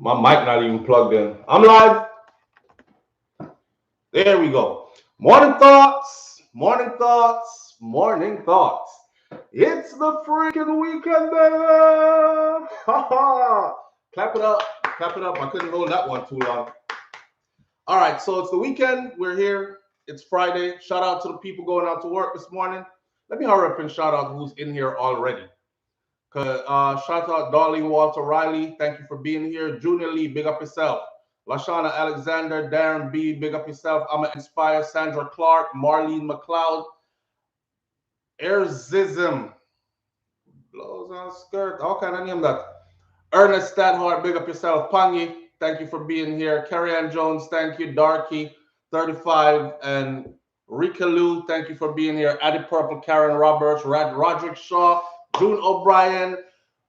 My mic not even plugged in. I'm live. There we go. Morning thoughts. Morning thoughts. Morning thoughts. It's the freaking weekend, baby. Clap it up. Clap it up. I couldn't hold that one too long. All right, so it's the weekend. We're here. It's Friday. Shout out to the people going out to work this morning. Let me hurry up and shout out who's in here already. Shout out Darlene Walter Riley. Thank you for being here. Junior Lee, big up yourself. Lashana Alexander, Darren B, big up yourself. I'm Inspire, Sandra Clark, Marlene McLeod, Erzism, blows on skirt, all kind of name that. Ernest Stadhart, big up yourself. Pangi, thank you for being here. Carrie Ann Jones, thank you. Darky, 35, and Rika Lou, thank you for being here. Addie Purple, Karen Roberts, Roderick Shaw, June O'Brien.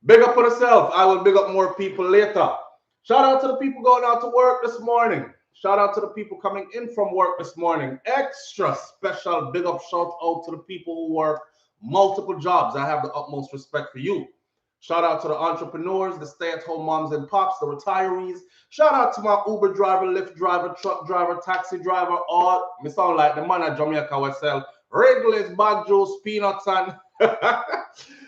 Big up for yourself. I will big up more people later. Shout out to the people going out to work this morning. Shout out to the people coming in from work this morning. Extra special big up shout out to the people who work multiple jobs. I have the utmost respect for you. Shout out to the entrepreneurs, the stay-at-home moms and pops, the retirees. Shout out to my Uber driver, Lyft driver, truck driver, taxi driver, all. Me sound like the man at Jamaica will sell Wrigley's, bag juice, peanuts, and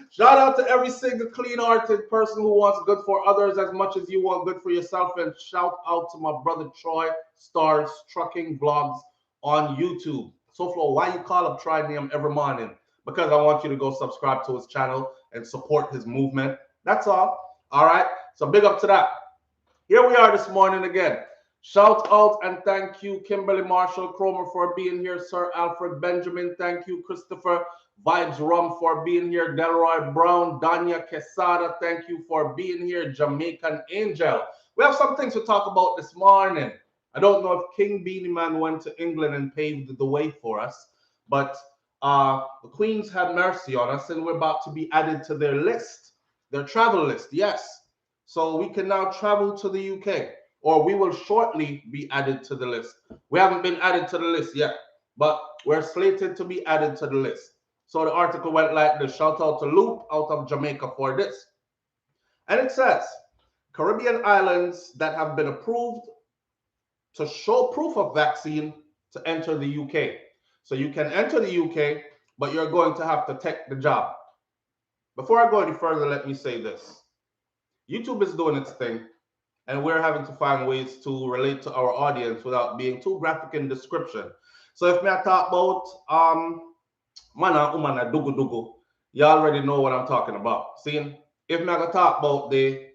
shout out to every single clean-hearted person who wants good for others as much as you want good for yourself. And shout out to my brother Troy Stars Trucking Vlogs on YouTube. So, Flo, why you call up Troy name every morning? Because I want you to go subscribe to his channel and support his movement. That's all. All right. So big up to that. Here we are this morning again. Shout out and thank you, Kimberly Marshall Cromer, for being here. Sir Alfred Benjamin, thank you. Christopher Vibes Rum for being here. Delroy Brown, Danya Quesada, thank you for being here. Jamaican Angel. We have some things to talk about this morning. I don't know if King Beanie Man went to England and paved the way for us, but the Queens had mercy on us, and we're about to be added to their list, their travel list. Yes. So we can now travel to the UK, or we will shortly be added to the list. We haven't been added to the list yet, but we're slated to be added to the list. So the article went like this. Shout out to Loop out of Jamaica for this. And it says, Caribbean islands that have been approved to show proof of vaccine to enter the UK. So you can enter the UK, but you're going to have to take the job. Before I go any further, let me say this. YouTube is doing its thing, and we're having to find ways to relate to our audience without being too graphic in description. So if me I talk about mana umana dugu dugu, you already know what I'm talking about. See, if me I talk about the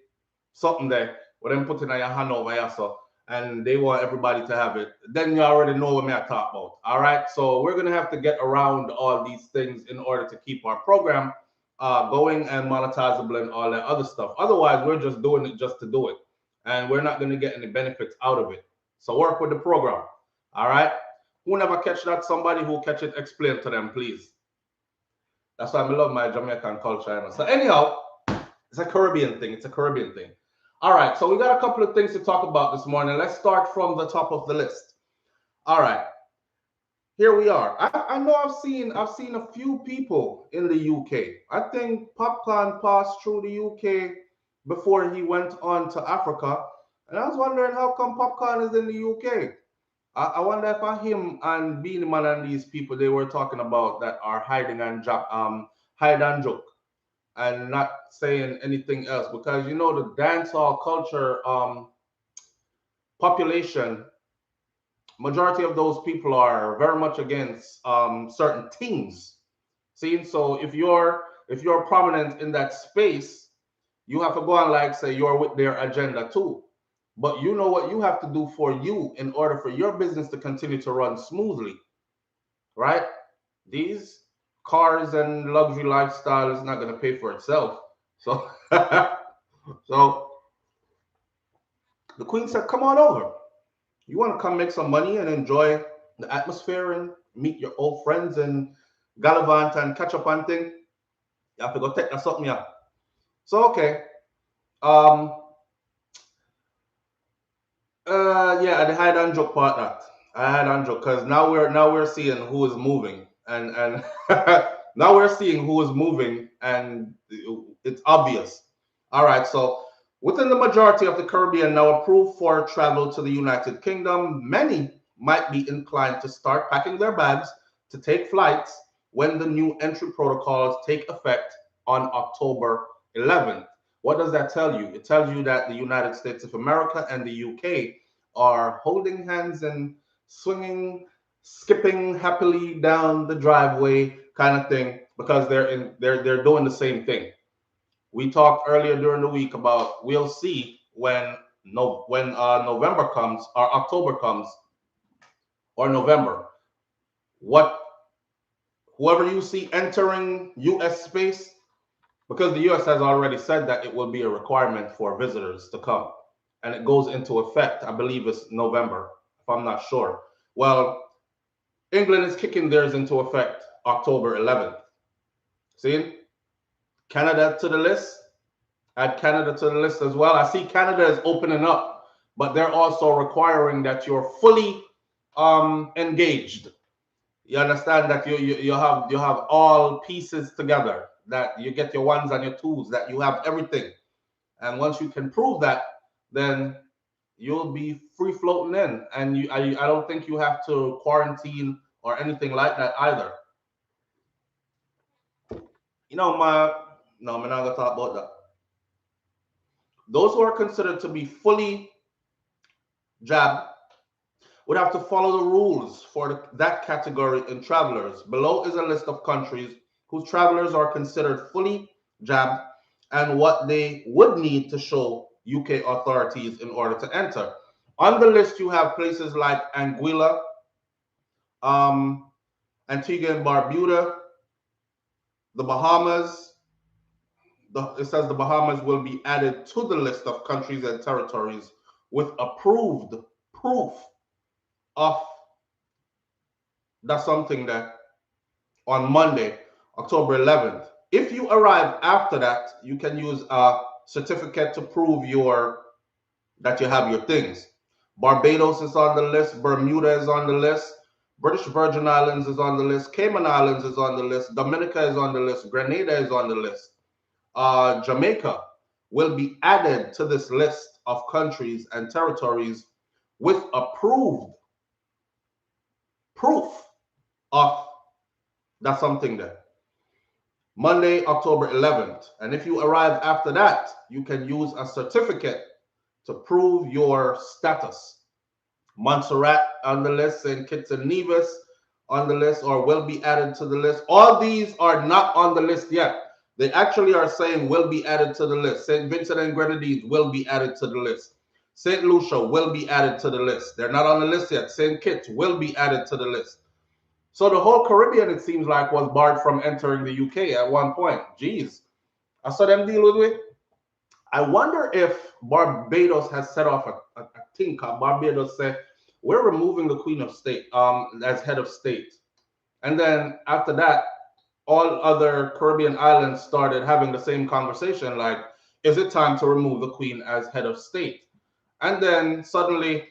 something there, what I'm putting on your hand over here, so and they want everybody to have it, then you already know what I talk about. All right, so we're gonna have to get around all these things in order to keep our program going and monetizable and all that other stuff. Otherwise, we're just doing it just to do it, and we're not gonna get any benefits out of it. So work with the program. All right. Who never catch that? Somebody who catch it, explain to them, please. That's why I love my Jamaican culture. So anyhow, it's a Caribbean thing. It's a Caribbean thing. All right, so we got a couple of things to talk about this morning. Let's start from the top of the list. All right, here we are. I know I've seen a few people in the UK. I think Popcorn passed through the UK before he went on to Africa, and I was wondering how come Popcorn is in the UK. I wonder if him and Beanie Man and these people they were talking about that are hiding and hide and joke and not saying anything else, because you know the dancehall culture population, majority of those people are very much against certain things. See, so if you're prominent in that space, you have to go on like say you're with their agenda too. But you know what you have to do for you in order for your business to continue to run smoothly, right? These cars and luxury lifestyle is not going to pay for itself. So, so the Queen said, come on over. You want to come make some money and enjoy the atmosphere and meet your old friends and gallivant and catch up on things? You have to go take that something, yeah. So, okay. Yeah, the hide and joke part that. I had and joke because now we're seeing who is moving and now we're seeing who is moving and it's obvious. All right, so Within the majority of the Caribbean now approved for travel to the United Kingdom, many might be inclined to start packing their bags to take flights when the new entry protocols take effect on October 11th. What does that tell you? It tells you that the United States of America and the UK are holding hands and swinging, skipping happily down the driveway kind of thing because they're doing the same thing. We talked earlier during the week about we'll see when November comes or October comes or November. What whoever you see entering U.S. space, because the U.S. has already said that it will be a requirement for visitors to come, and it goes into effect. I believe it's November, if I'm not sure. Well, England is kicking theirs into effect October 11th. See, Canada to the list. Add Canada to the list as well. I see Canada is opening up, but they're also requiring that you're fully engaged. You understand that you have all pieces together, that you get your ones and your twos, that you have everything. And once you can prove that, then you'll be free floating in. And I don't think you have to quarantine or anything like that either. You know, no, I'm not gonna talk about that. Those who are considered to be fully jabbed would have to follow the rules for that category in travelers. Below is a list of countries whose travelers are considered fully jabbed and what they would need to show UK authorities in order to enter. On the list, you have places like Anguilla, um, Antigua and Barbuda, the Bahamas. It says the Bahamas will be added to the list of countries and territories with approved proof of that's something that on Monday, October 11th. If you arrive after that, you can use a certificate to prove that you have your things. Barbados is on the list, Bermuda is on the list, British Virgin Islands is on the list, Cayman Islands is on the list, Dominica is on the list, Grenada is on the list. Jamaica will be added to this list of countries and territories with approved proof of that's something there. Monday, October 11th. And if you arrive after that, you can use a certificate to prove your status. Montserrat on the list, St. Kitts and Nevis on the list, or will be added to the list. All these are not on the list yet. They actually are saying will be added to the list. St. Vincent and Grenadines will be added to the list. St. Lucia will be added to the list. They're not on the list yet. St. Kitts will be added to the list. So the whole Caribbean, it seems like, was barred from entering the UK at one point. Jeez. I saw them deal with it. I wonder if Barbados has set off a thing. Barbados said, we're removing the Queen of State as head of state. And then after that, all other Caribbean islands started having the same conversation, like, is it time to remove the Queen as head of state? And then suddenly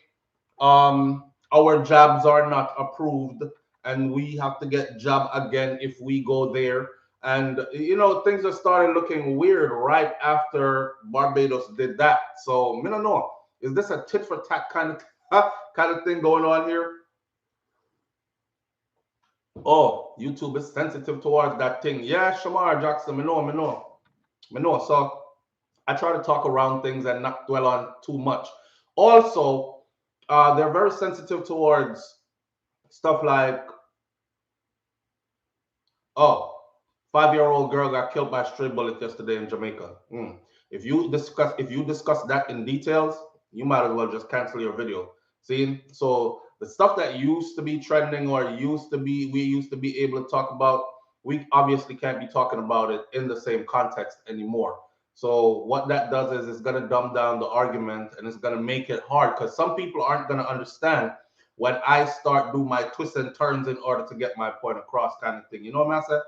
our jobs are not approved and we have to get job again if we go there. And things are started looking weird right after Barbados did that. So I don't know. Is this a tit for tat kind of thing going on here? Oh, YouTube is sensitive towards that thing. Yeah, Shamar Jackson, me know. So I try to talk around things and not dwell on too much. Also, they're very sensitive towards stuff like, oh, 5-year-old girl got killed by a stray bullet yesterday in Jamaica. If you discuss that in details, you might as well just cancel your video. See, so the stuff that used to be trending or we used to be able to talk about, we obviously can't be talking about it in the same context anymore. So what that does is it's going to dumb down the argument and it's going to make it hard because some people aren't going to understand when I start do my twists and turns in order to get my point across kind of thing. You know what I'm saying?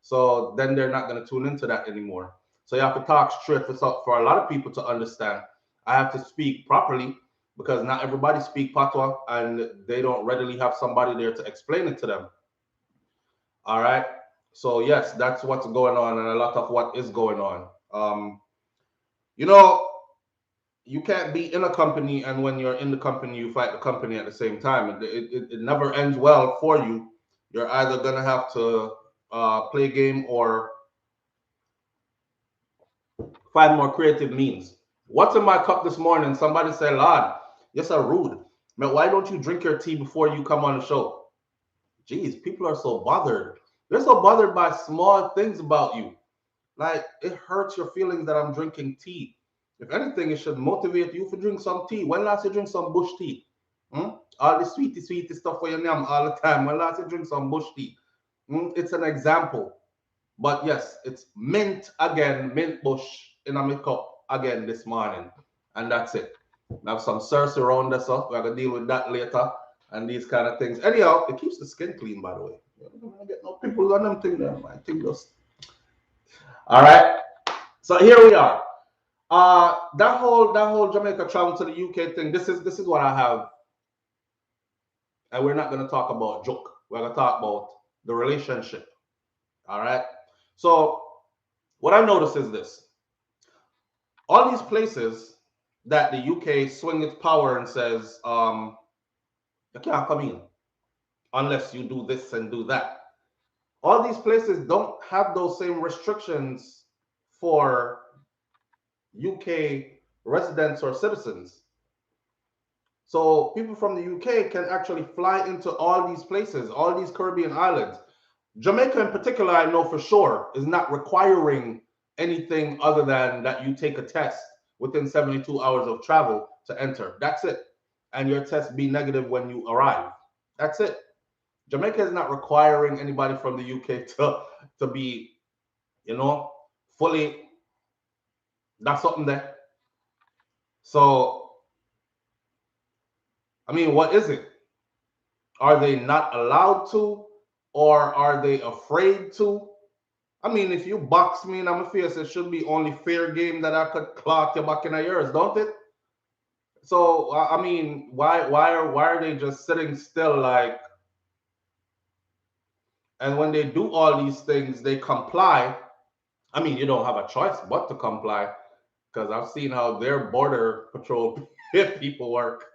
So then they're not going to tune into that anymore. So you have to talk straight for a lot of people to understand. I have to speak properly because not everybody speak patois and they don't readily have somebody there to explain it to them. All right. So yes, that's what's going on and a lot of what is going on. You know, you can't be in a company and when you're in the company you fight the company at the same time. It never ends well for you. You're either gonna have to play a game or find more creative means. What's in my cup this morning? Somebody said, Lord, you're so rude. Man, why don't you drink your tea before you come on the show? Jeez, people are so bothered. They're so bothered by small things about you. Like, it hurts your feelings that I'm drinking tea. If anything, it should motivate you to drink some tea. When last you drink some bush tea? Hmm? All the sweetie stuff for your name all the time. When last you drink some bush tea? It's an example. But yes, it's mint again, mint bush in a cup again this morning. And that's it. We have some Cersei around us up. We're going to deal with that later and these kind of things. Anyhow, it keeps the skin clean, by the way. You don't get no pimples on them things there. I think just. All right. So here we are. That whole Jamaica travel to the UK thing. This is what I have, and we're not going to talk about joke. We're going to talk about the relationship. All right. So what I noticed is this: all these places that the UK swing its power and says, you can't come in unless you do this and do that. All these places don't have those same restrictions for UK residents or citizens. So people from the UK can actually fly into all these places, all these Caribbean islands. Jamaica in particular, I know for sure, is not requiring anything other than that you take a test within 72 hours of travel to enter. That's it. And your test be negative when you arrive. That's it. Jamaica is not requiring anybody from the UK to be, fully, that's something there. So, I mean, what is it? Are they not allowed to? Or are they afraid to? I mean, if you box me in my face, it should be only fair game that I could clock your back in yours, don't it? So, I mean, why are they just sitting still like, and when they do all these things, they comply. I mean, you don't have a choice but to comply because I've seen how their border patrol people work.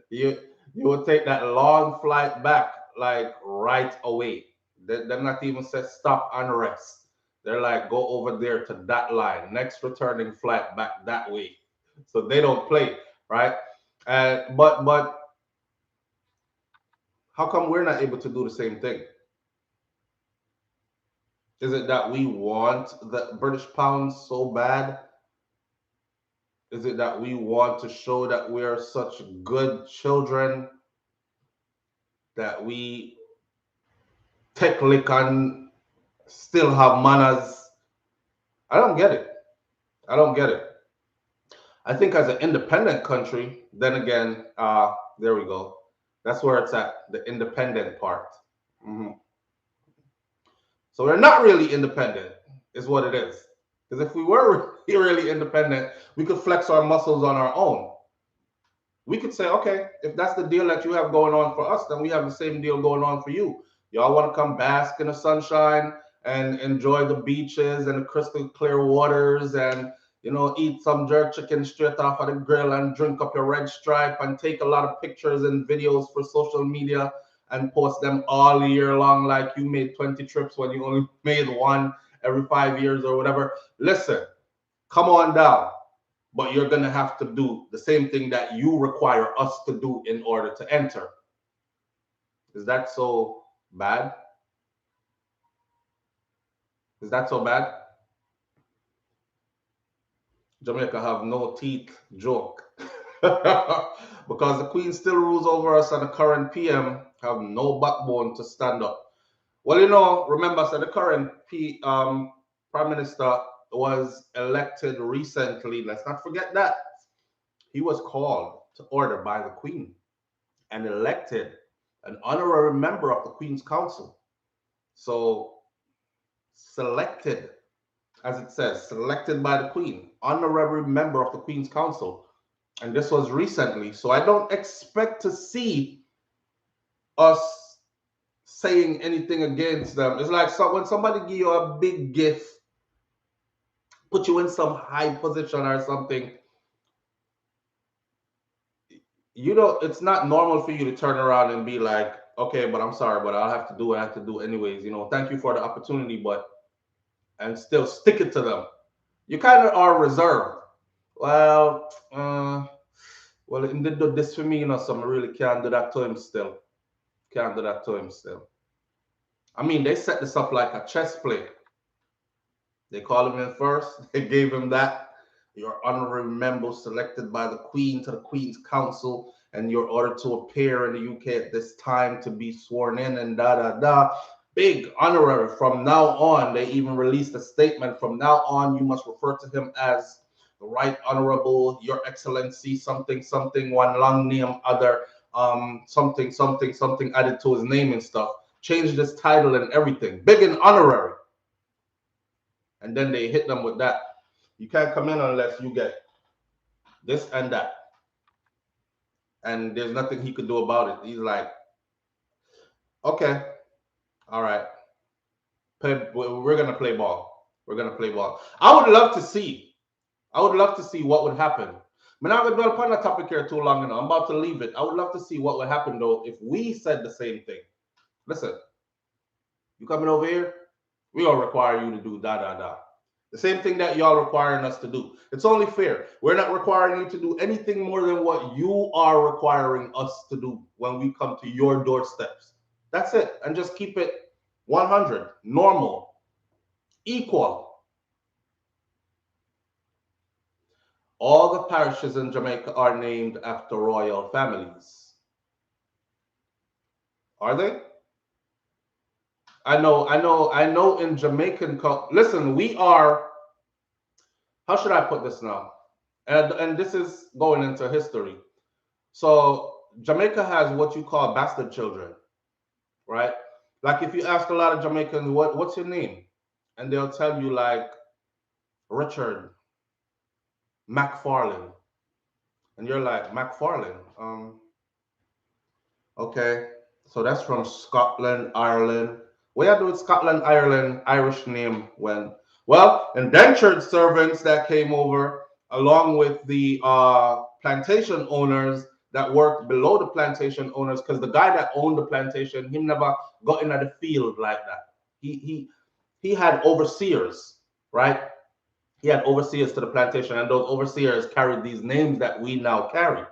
You you would take that long flight back like right away. They're not even said stop and rest. They're like go over there to that line, next returning flight back that way. So they don't play, right? But how come we're not able to do the same thing? Is it that we want the British pound so bad? Is it that we want to show that we are such good children that we take lick and still have manners? I don't get it. I don't get it. I think as an independent country, then again, there we go. That's where it's at, the independent part. Mhm. So we're not really independent, is what it is. Because if we were really independent, we could flex our muscles on our own. We could say, okay, if that's the deal that you have going on for us, then we have the same deal going on for you. Y'all want to come bask in the sunshine and enjoy the beaches and the crystal clear waters and eat some jerk chicken straight off of the grill and drink up your red stripe and take a lot of pictures and videos for social media and post them all year long like you made 20 trips when you only made one every 5 years or whatever. Listen, come on down. But you're going to have to do the same thing that you require us to do in order to enter. Is that so bad? Is that so bad? Jamaica have no teeth joke. Because the Queen still rules over us and the current PM have no backbone to stand up. Well, remember, so the current Prime Minister was elected recently. Let's not forget that. He was called to order by the Queen and elected an honorary member of the Queen's Council. So selected, as it says, selected by the Queen, honorary member of the Queen's Council. And this was recently. So I don't expect to see us saying anything against them. It's like when somebody give you a big gift, put you in some high position or something, you don't, it's not normal for you to turn around and be like, okay, but I'm sorry, but I'll have to do what I have to do anyways. Thank you for the opportunity, but and still stick it to them. You kind of are reserved. Well, he did do this for me, so I really can't do that to him still. Can't do that to him still. I mean, they set this up like a chess play. They called him in first. They gave him that. Your honorary member selected by the Queen to the Queen's Council, and you're ordered to appear in the UK at this time to be sworn in, and da da da. Big honorary. From now on, they even released a statement. From now on, you must refer to him as the Right Honorable, Your Excellency, something, something, one long name, other, something, something, something added to his name and stuff. Changed his title and everything. Big and honorary. And then they hit them with that. You can't come in unless you get this and that. And there's nothing he could do about it. He's like, okay, all right, we're gonna play ball. We're gonna play ball. I would love to see. I would love to see what would happen. I'm not gonna dwell upon that topic here too long enough. I'm about to leave it. I would love to see what would happen though if we said the same thing. Listen, you coming over here? We gonna require you to do da da da. The same thing that y'all requiring us to do. It's only fair. We're not requiring you to do anything more than what you are requiring us to do when we come to your doorsteps. That's it. And just keep it 100, normal, equal. All the parishes in Jamaica are named after royal families. Are they? I know in Jamaican listen, we are, how should I put this now? And this is going into history. So Jamaica has what you call bastard children, right? Like if you ask a lot of Jamaicans, what's your name? And they'll tell you like Richard McFarlane. And you're like, McFarlane. Okay. So that's from Scotland, Ireland. What you do with Scotland, Ireland, Irish name when? Well, indentured servants that came over, along with the plantation owners that worked below the plantation owners, because the guy that owned the plantation, he never got into the field like that. He had overseers, right? He had overseers to the plantation, and those overseers carried these names that we now carry.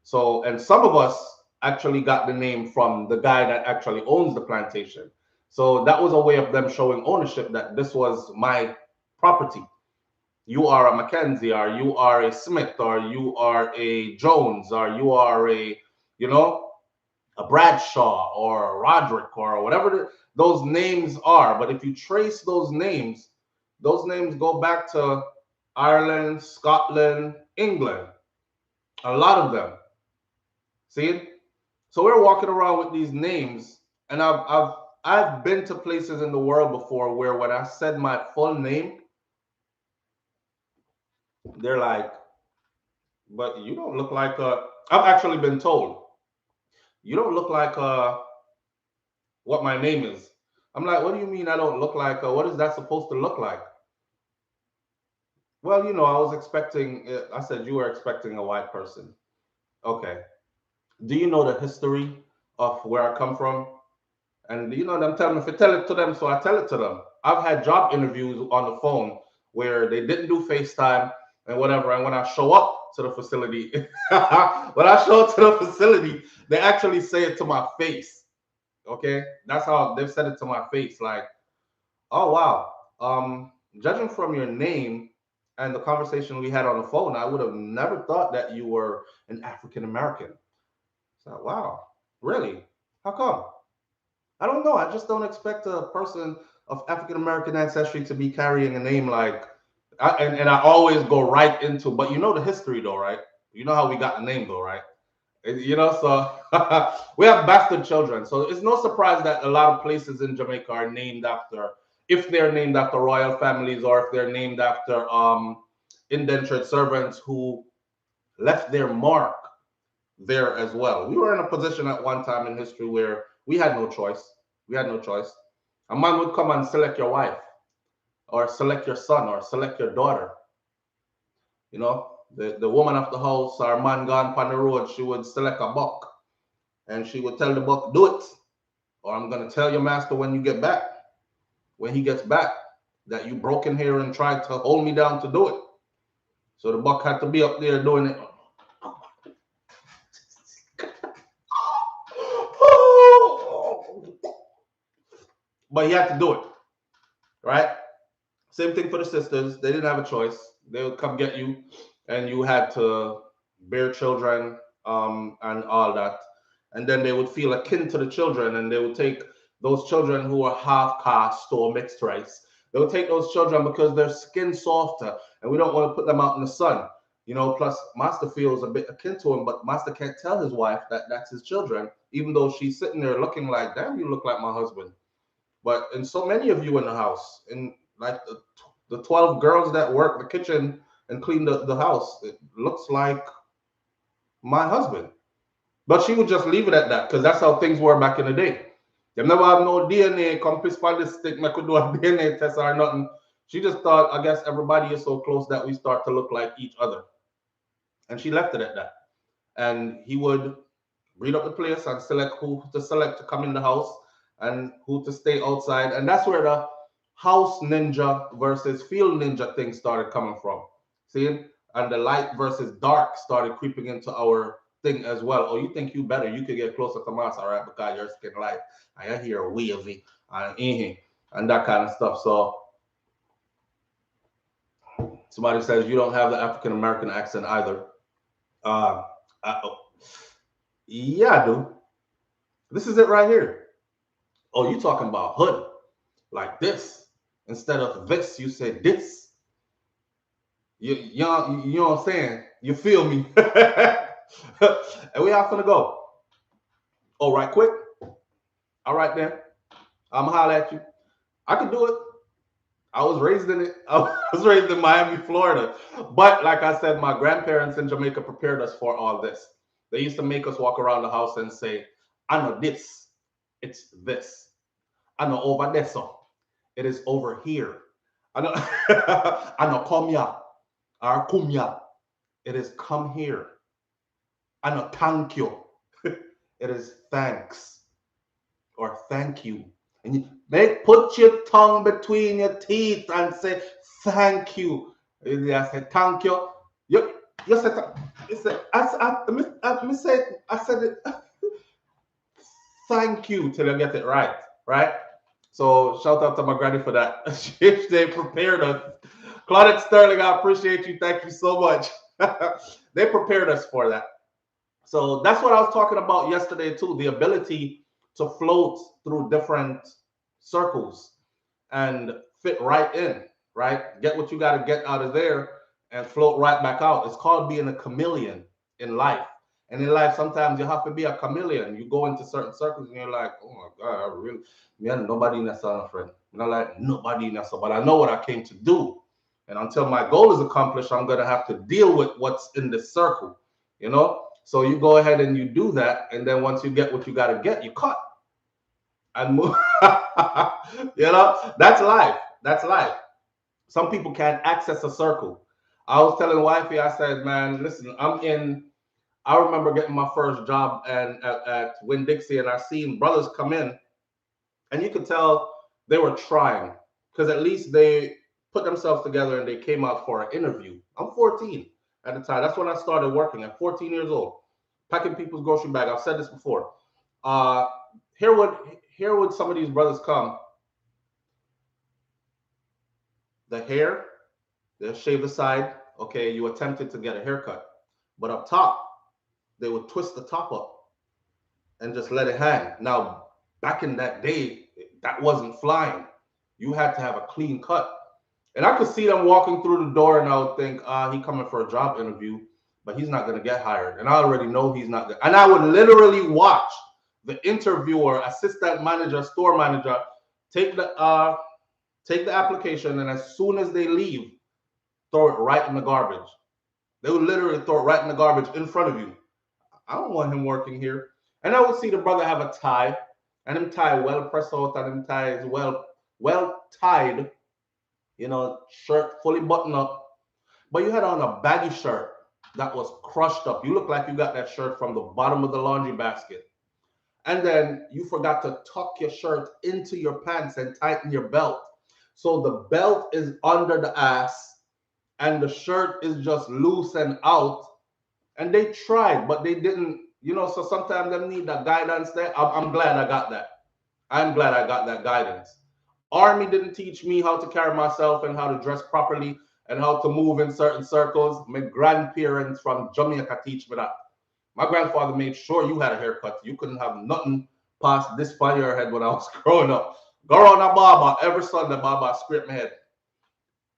So, and some of us actually got the name from the guy that actually owns the plantation. So that was a way of them showing ownership that this was my property. You are a Mackenzie, or you are a Smith, or you are a Jones, or you are you know, a Bradshaw or a Roderick or whatever those names are. But if you trace those names go back to Ireland, Scotland, England. A lot of them. See? So we're walking around with these names, and I've been to places in the world before where when I said my full name, they're like, but you don't look like a, I've actually been told, you don't look like what my name is. I'm like, what do you mean I don't look like what is that supposed to look like? Well, I was expecting, I said you were expecting a white person. Okay. Do you know the history of where I come from? And them telling me if I tell it to them, so I tell it to them. I've had job interviews on the phone where they didn't do FaceTime and whatever. And when I show up to the facility, when I show up to the facility, they actually say it to my face. Okay, that's how they've said it to my face. Like, oh wow, judging from your name and the conversation we had on the phone, I would have never thought that you were an African American. So wow, really? How come? I don't know. I just don't expect a person of African American ancestry to be carrying a name like, and I always go right into, but you know the history though, right? You know how we got the name though, right? So we have bastard children. So it's no surprise that a lot of places in Jamaica are named after, if they're named after royal families or if they're named after indentured servants who left their mark there as well. We were in a position at one time in history where we had no choice. We had no choice. A man would come and select your wife, or select your son, or select your daughter. You know, the woman of the house or man gone on the road, she would select a buck and she would tell the buck, do it, or I'm gonna tell your master when you get back, when he gets back, that you broke in here and tried to hold me down to do it. So the buck had to be up there doing it. But he had to do it, right? Same thing for the sisters. They didn't have a choice. They would come get you, and you had to bear children and all that. And then they would feel akin to the children, and they would take those children who are half caste or mixed race. They would take those children because their skin's softer, and we don't want to put them out in the sun. You know, plus Master feels a bit akin to him, but Master can't tell his wife that that's his children, even though she's sitting there looking like, damn, you look like my husband. But and so many of you in the house, and like the 12 girls that work the kitchen and clean the house, it looks like my husband. But she would just leave it at that because that's how things were back in the day. They never have no DNA, come piss by this stick, I could do a DNA test or nothing. She just thought, I guess everybody is so close that we start to look like each other. And she left it at that. And he would read up the place and select who to select to come in the house and who to stay outside. And that's where the house ninja versus field ninja thing started coming from. See? And the light versus dark started creeping into our thing as well. Oh, you think you better? You could get closer to Mars, all right, because your skin light. I hear wavy and that kind of stuff. So somebody says you don't have the African American accent either. Uh, yeah, I do. This is it right here. Oh, you talking about hood like this instead of this? You said this. You know what I'm saying? You feel me? And we off gonna go. Oh, right quick. All right then. I'm gonna holler at you. I can do it. I was raised in it. I was raised in Miami, Florida. But like I said, my grandparents in Jamaica prepared us for all this. They used to make us walk around the house and say, I know this. It's this. I know over there, so it is over here. I know I know come here or come here. It is come here. I know thank you. It is thanks or thank you. And you put your tongue between your teeth and say thank you. I say thank you. You said I said it. Thank you till I get it right, right? So shout out to my granny for that. They prepared us. Claudette Sterling, I appreciate you. Thank you so much. They prepared us for that. So that's what I was talking about yesterday too, the ability to float through different circles and fit right in, right? Get what you got to get out of there and float right back out. It's called being a chameleon in life. And in life, sometimes you have to be a chameleon. You go into certain circles and you're like, oh my God, I really, man, nobody in that son, friend. Not like nobody in that son, but I know what I came to do. And until my goal is accomplished, I'm going to have to deal with what's in this circle, you know? So you go ahead and you do that. And then once you get what you got to get, you cut and move. You know, that's life. That's life. Some people can't access a circle. I was telling wifey, I said, man, listen, I remember getting my first job and at Winn-Dixie, and I seen brothers come in, and you could tell they were trying because at least they put themselves together and they came out for an interview. I'm 14 at the time. That's when I started working at 14 years old, packing people's grocery bag. I've said this before. Here would some of these brothers come. The hair, they'll shave the side. Okay, you attempted to get a haircut, but up top, they would twist the top up and just let it hang. Now, back in that day, that wasn't flying. You had to have a clean cut. And I could see them walking through the door and I would think, he coming for a job interview, but he's not going to get hired. And I already know he's not. And I would literally watch the interviewer, assistant manager, store manager, take the application, and as soon as they leave, throw it right in the garbage. They would literally throw it right in the garbage in front of you. I don't want him working here. And I would see the brother have a tie, and him tie well pressed out, and him tie is well tied, you know, shirt fully buttoned up. But you had on a baggy shirt, that was crushed up. You look like you got that shirt from the bottom of the laundry basket. And then you forgot to tuck your shirt into your pants and tighten your belt. So the belt is under the ass and the shirt is just loose and out. And they tried, but they didn't, so sometimes they need that guidance there. I'm glad I got that. I'm glad I got that guidance. Army didn't teach me how to carry myself and how to dress properly and how to move in certain circles. My grandparents from Jamaica teach me that. My grandfather made sure you had a haircut. You couldn't have nothing past this far your head when I was growing up. Go around a barber every Sunday, barber scrape my head.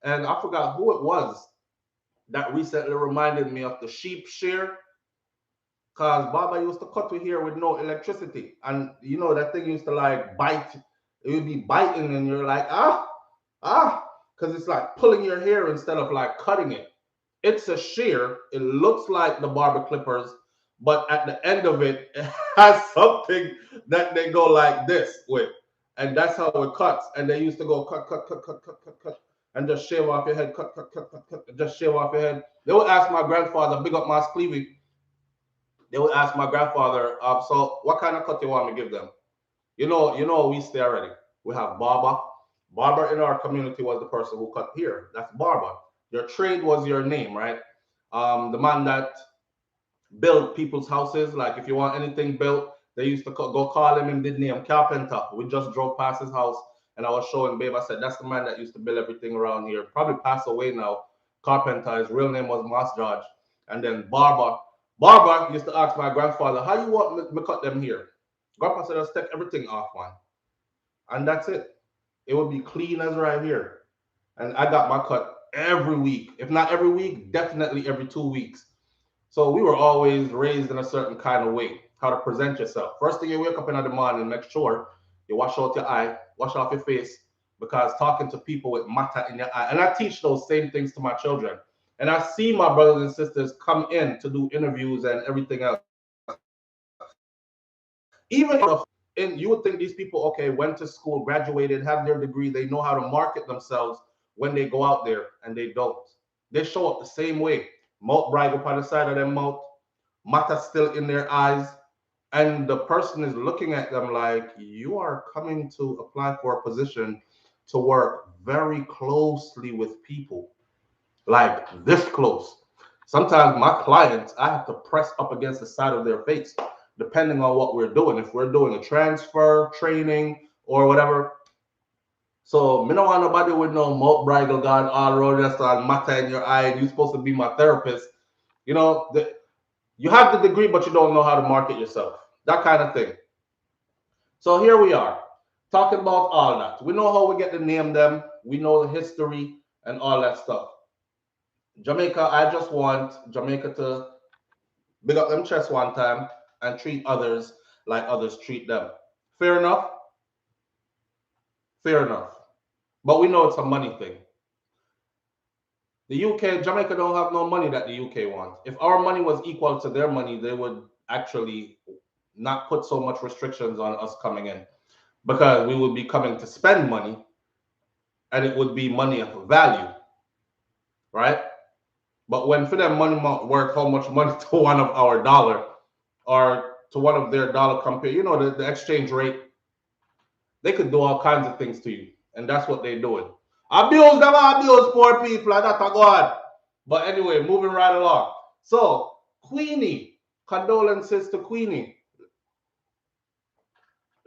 And I forgot who it was that recently reminded me of the sheep shear. Cause Baba used to cut with hair with no electricity. And that thing used to like bite. It would be biting and you're like, ah, because it's like pulling your hair instead of like cutting it. It's a shear. It looks like the barber clippers, but at the end of it, it has something that they go like this with. And that's how it cuts. And they used to go cut, cut, cut, cut, cut, cut, cut, and just shave off your head, cut, cut, cut, cut, cut, and just shave off your head. They would ask my grandfather, big up Mas Clevey, they would ask my grandfather, so what kind of cut you want me to give them? We stay already. We have barber. Barber in our community was the person who cut hair. That's barber. Your trade was your name, right? The man that built people's houses, like if you want anything built, they used to go call him and did name carpenter. We just drove past his house and I was showing Babe. I said, that's the man that used to build everything around here. Probably passed away now. Carpenter, his real name was Mas George. And then barber. Barber used to ask my grandfather, how you want me cut them here? Grandpa said, let's take everything off, man. And that's it. It would be clean as right here. And I got my cut every week. If not every week, definitely every 2 weeks. So we were always raised in a certain kind of way, how to present yourself. First thing you wake up in the morning, make sure you wash out your eye, wash off your face, because talking to people with matter in your eye. And I teach those same things to my children. And I see my brothers and sisters come in to do interviews and everything else. Even and you would think these people, okay, went to school, graduated, have their degree, they know how to market themselves when they go out there, and they don't. They show up the same way. Mouth brag upon the side of their mouth, matter still in their eyes, and the person is looking at them like, you are coming to apply for a position to work very closely with people, like this close. Sometimes my clients, I have to press up against the side of their face, depending on what we're doing. If we're doing a transfer, training, or whatever. So me don't want nobody with no mouth bridle guard all around just on matter in your eye. You're supposed to be my therapist. You have the degree, but you don't know how to market yourself. That kind of thing. So here we are, talking about all that. We know how we get to name them. We know the history and all that stuff. Jamaica, I just want Jamaica to big up them chest one time and treat others like others treat them. Fair enough? Fair enough. But we know it's a money thing. The UK, Jamaica don't have no money that the UK wants. If our money was equal to their money, they would actually not put so much restrictions on us coming in, because we would be coming to spend money and it would be money of value, right? But when for them money worth how much money to one of our dollar or to one of their dollar compare, the exchange rate, they could do all kinds of things to you. And that's what they're doing. Abuse them, abuse poor people, and that's a God. But anyway, moving right along. So, Queenie, condolences to Queenie.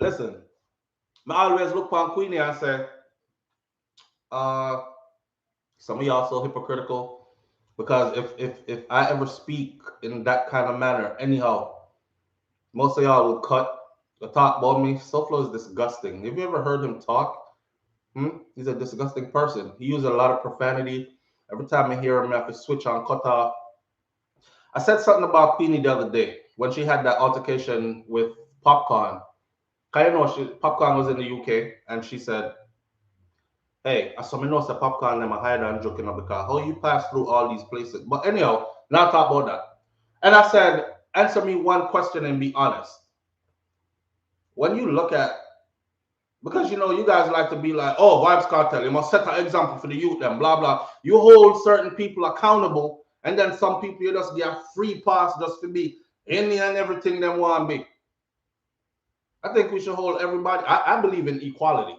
Listen, I always look on Queenie and say, some of y'all so hypocritical, because if I ever speak in that kind of manner, anyhow, most of y'all will cut the talk about me. SoFlo is disgusting. Have you ever heard him talk? He's a disgusting person. He uses a lot of profanity. Every time I hear him, I have to switch on, cut off. I said something about Queenie the other day when she had that altercation with Popcorn. Popcorn was in the UK, and she said, hey, I saw me know say Popcorn them a hide and joking because how you pass through all these places. But anyhow, not talk about that. And I said, answer me one question and be honest. When you look at, because you guys like to be like, oh, Vibes Cartel, you must set an example for the youth, and blah blah. You hold certain people accountable, And then some people you just get a free pass just to be any and everything they want to be. I think we should hold everybody. I believe in equality.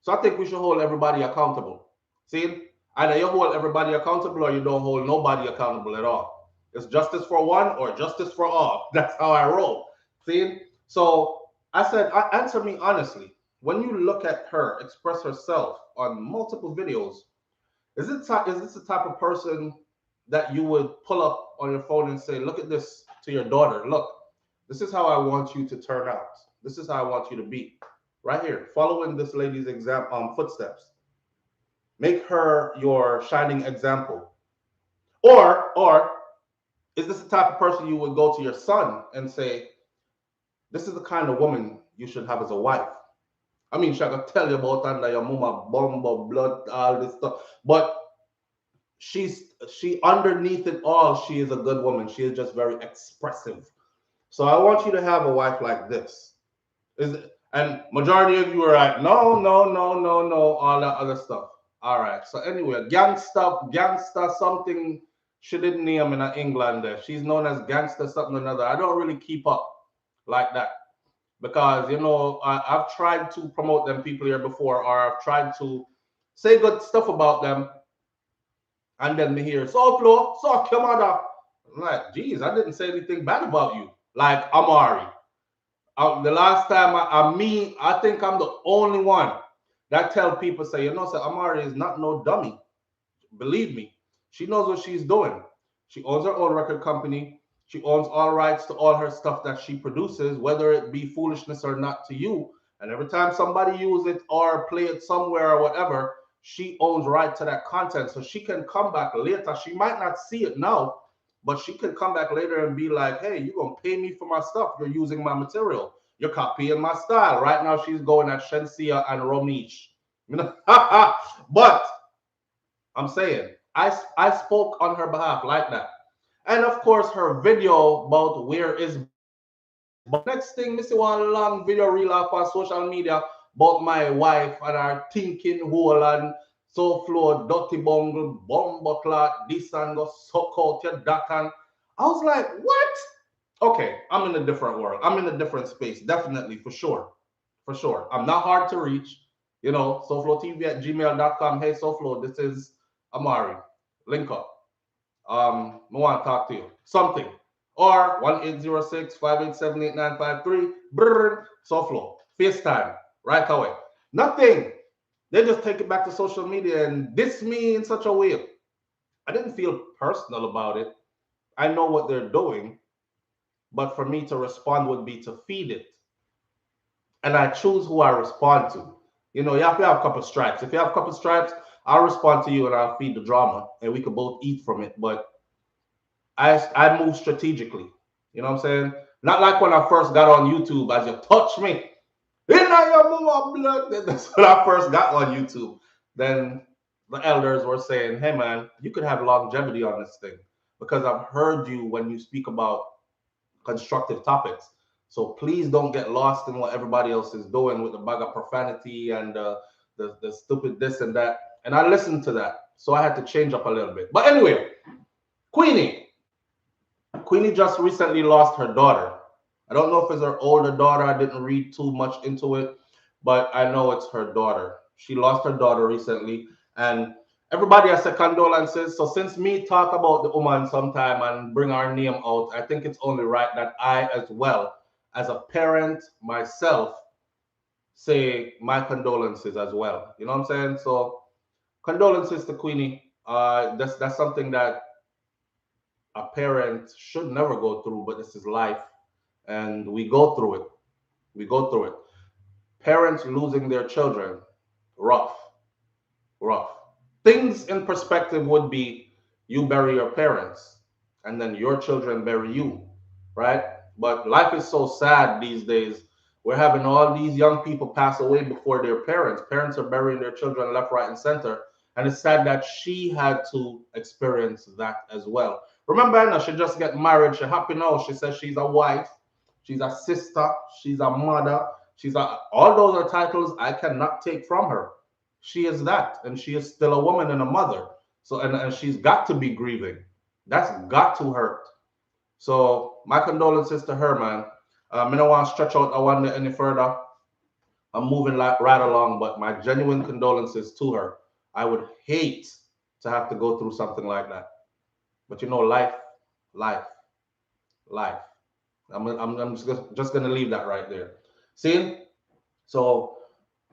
So I think we should hold everybody accountable. See? Either you hold everybody accountable or you don't hold nobody accountable at all. It's justice for one or justice for all. That's how I roll. See? So I said, answer me honestly. When you look at her express herself on multiple videos, is this the type of person that you would pull up on your phone and say, look at this to your daughter. Look, this is how I want you to turn out. This is how I want you to be. Right here, following this lady's footsteps. Make her your shining example. Or is this the type of person you would go to your son and say, this is the kind of woman you should have as a wife? I mean, she can tell you about under your mama, bumbo, blood, all this stuff. But she underneath it all, she is a good woman. She is just very expressive. So I want you to have a wife like this. And majority of you are like, no, no, no, no, no, all that other stuff. All right. So anyway, gangster something she didn't name in England there. She's known as gangster something or another. I don't really keep up like that because I've tried to promote them people here before, or I've tried to say good stuff about them, and then me hear so Flo, so your mother. I'm like, geez, I didn't say anything bad about you. Like Amari. The last time I think I'm the only one that tell people say, say Amari is not no dummy. Believe me, she knows what she's doing. She owns her own record company. She owns all rights to all her stuff that she produces, whether it be foolishness or not to you. And every time somebody use it or play it somewhere or whatever, she owns right to that content. So she can come back later. She might not see it now, but she can come back later and be like, hey, you're going to pay me for my stuff. You're using my material. You're copying my style. Right now, she's going at Shensia and Romish. But I'm saying, I spoke on her behalf like that. And of course, her video about where is next thing, Missy one long video reel off on social media about my wife and her thinking hole and so flow, dirty bungle, bomb clot, this and go suck out your that. And I was like, what? Okay, I'm in a different world. I'm in a different space, definitely, for sure. For sure. I'm not hard to reach. SoFlowTV@gmail.com. Hey, SoFlow, this is Amari. Link up. I want to talk to you. Something. Or 1-806-587-8953. Brrr. SoFlow. FaceTime. Right away. Nothing. They just take it back to social media and diss me in such a way. I didn't feel personal about it. I know what they're doing. But for me to respond would be to feed it. And I choose who I respond to. You have to have a couple stripes. If you have a couple stripes, I'll respond to you and I'll feed the drama and we can both eat from it. But I move strategically. You know what I'm saying? Not like when I first got on YouTube, as you touch me. That's when I first got on YouTube. Then the elders were saying, hey man, you could have longevity on this thing. Because I've heard you when you speak about constructive topics. So please don't get lost in what everybody else is doing with the bag of profanity and the stupid this and that. And I listened to that. So I had to change up a little bit. But anyway, Queenie just recently lost her daughter. I don't know if it's her older daughter. I didn't read too much into it, but I know it's her daughter. She lost her daughter recently. And everybody has said condolences. So since me talk about the woman sometime and bring our name out, I think it's only right that I, as well as a parent myself, say my condolences as well. You know what I'm saying? So condolences to Queenie. That's something that a parent should never go through, but this is life, and we go through it. We go through it. Parents losing their children, rough, rough. Things in perspective would be you bury your parents and then your children bury you, right? But life is so sad these days. We're having all these young people pass away before their parents. Parents are burying their children left, right, and center. And it's sad that she had to experience that as well. Remember, Anna, she just got married. She's happy now. She says she's a wife, she's a sister, she's a mother, all those are titles I cannot take from her. She is that, and she is still a woman and a mother. So and she's got to be grieving. That's got to hurt. So my condolences to her, man. I don't want to stretch out I wonder any further. I'm moving like right along, but my genuine condolences to her. I would hate to have to go through something like that. But you know, life, life. I'm just gonna leave that right there. See? So